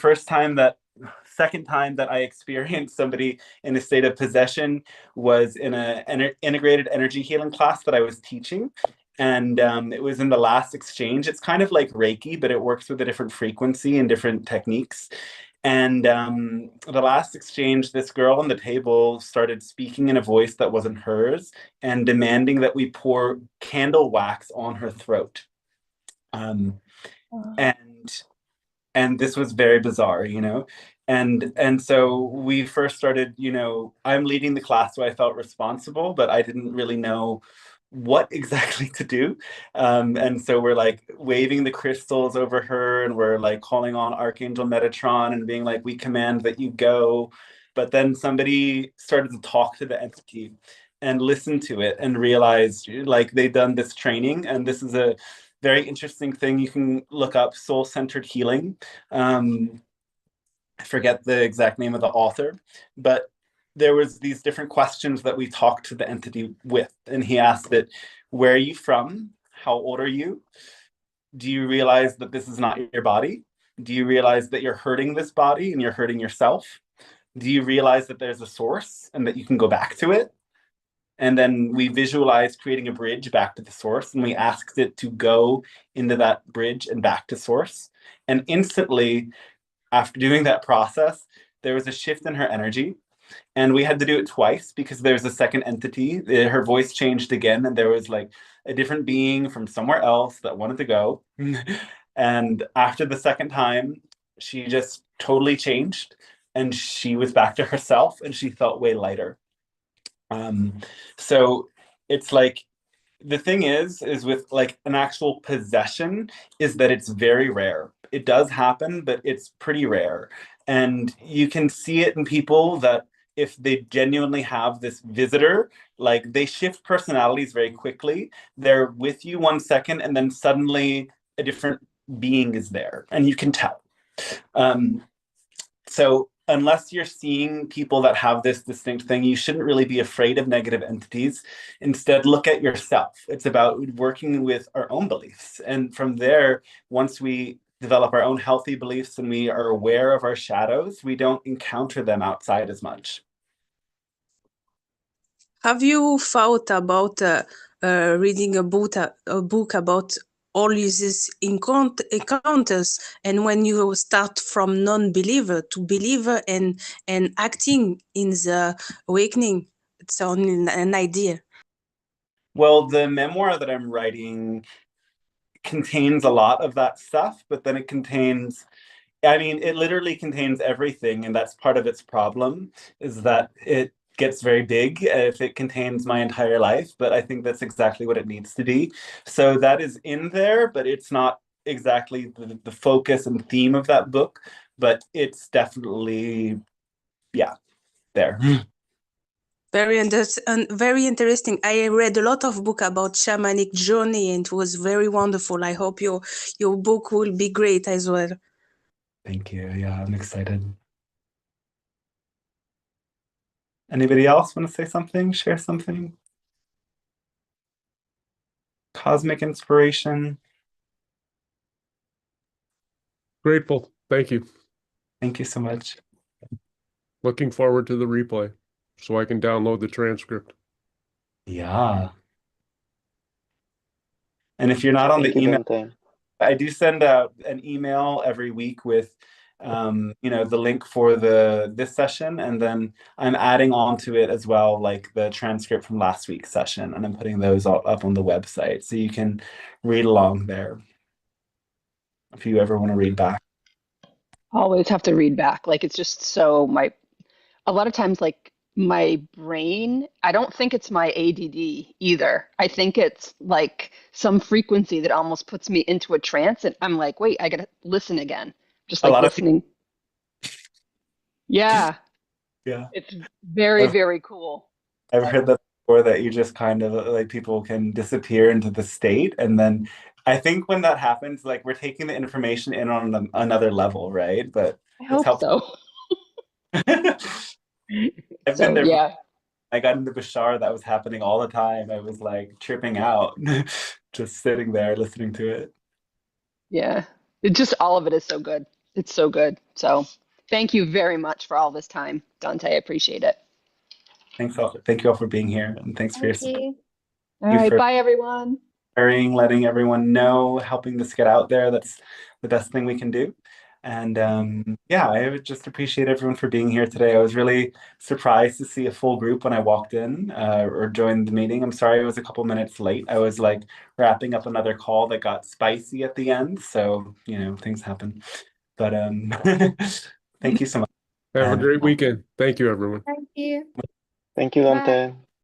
second time that I experienced somebody in a state of possession was in an integrated energy healing class that I was teaching. And it was in the last exchange. It's kind of like Reiki, but it works with a different frequency and different techniques. And the last exchange, this girl on the table started speaking in a voice that wasn't hers and demanding that we pour candle wax on her throat. And this was very bizarre, and so we first started, I'm leading the class, so I felt responsible, but I didn't really know what exactly to do. And so we're like waving the crystals over her, and we're like calling on Archangel Metatron and being like, we command that you go. But then somebody started to talk to the entity and listen to it and realized like they'd done this training, and this is a very interesting thing. You can look up soul-centered healing. I forget the exact name of the author, but there was these different questions that we talked to the entity with. And he asked it, where are you from? How old are you? Do you realize that this is not your body? Do you realize that you're hurting this body and you're hurting yourself? Do you realize that there's a source and that you can go back to it? And then we visualized creating a bridge back to the source, and we asked it to go into that bridge and back to source. And instantly, after doing that process, there was a shift in her energy. And we had to do it twice because there's a second entity. Her voice changed again, and there was like a different being from somewhere else that wanted to go. And after the second time, she just totally changed, and she was back to herself, and she felt way lighter. So it's like, the thing is with like an actual possession is that it's very rare. It does happen, but it's pretty rare. And you can see it in people that if they genuinely have this visitor, like they shift personalities very quickly. They're with you 1 second and then suddenly a different being is there and you can tell. So unless you're seeing people that have this distinct thing, you shouldn't really be afraid of negative entities. Instead, look at yourself. It's about working with our own beliefs. And from there, once we develop our own healthy beliefs and we are aware of our shadows, we don't encounter them outside as much. Have you thought about reading a book about all these encounters, and when you start from non-believer to believer and acting in the awakening? It's only an idea. Well, the memoir that I'm writing contains a lot of that stuff, but then it contains, I mean, it literally contains everything, and that's part of its problem, is that it gets very big if it contains my entire life, but I think that's exactly what it needs to be. So that is in there, but it's not exactly the focus and theme of that book, but it's definitely, yeah, there. Very interesting. I read a lot of book about shamanic journey, and it was very wonderful. I hope your book will be great as well. Thank you. Yeah, I'm excited. Anybody else want to say something? Share something? Cosmic inspiration. Grateful. Thank you. Thank you so much. Looking forward to the replay so I can download the transcript. Yeah. And if you're not on Thank the you, email, Dante. I do send out an email every week with the link for this session, and then I'm adding on to it as well, like the transcript from last week's session, and I'm putting those all up on the website so you can read along there if you ever want to read back. Always have to read back. Like it's just so a lot of times like my brain, I don't think it's my ADD either. I think it's like some frequency that almost puts me into a trance and I'm like, wait, I gotta listen again. Just A like lot of listening. Yeah, yeah, it's very, I've very cool. I've heard that before, that you just kind of like people can disappear into the state, and then I think when that happens, like we're taking the information in on another level, right? But I it's hope helpful. so. I've been So there. yeah. I got into Bashar, that was happening all the time. I was like tripping out, just sitting there listening to it. Yeah. It just all of it is so good. It's so good. So thank you very much for all this time, Dante. I appreciate it. Thank you all for being here, and thanks for your Thank support. you. All You right. for Bye, everyone. sharing, letting everyone know, helping this get out there. That's the best thing we can do. And yeah, I would just appreciate everyone for being here today. I was really surprised to see a full group when I walked in or joined the meeting. I'm sorry I was a couple minutes late. I was like wrapping up another call that got spicy at the end. So, things happen. But thank you so much. Have a And great weekend. Thank you, everyone. Thank you. Thank you, Bye. Dante.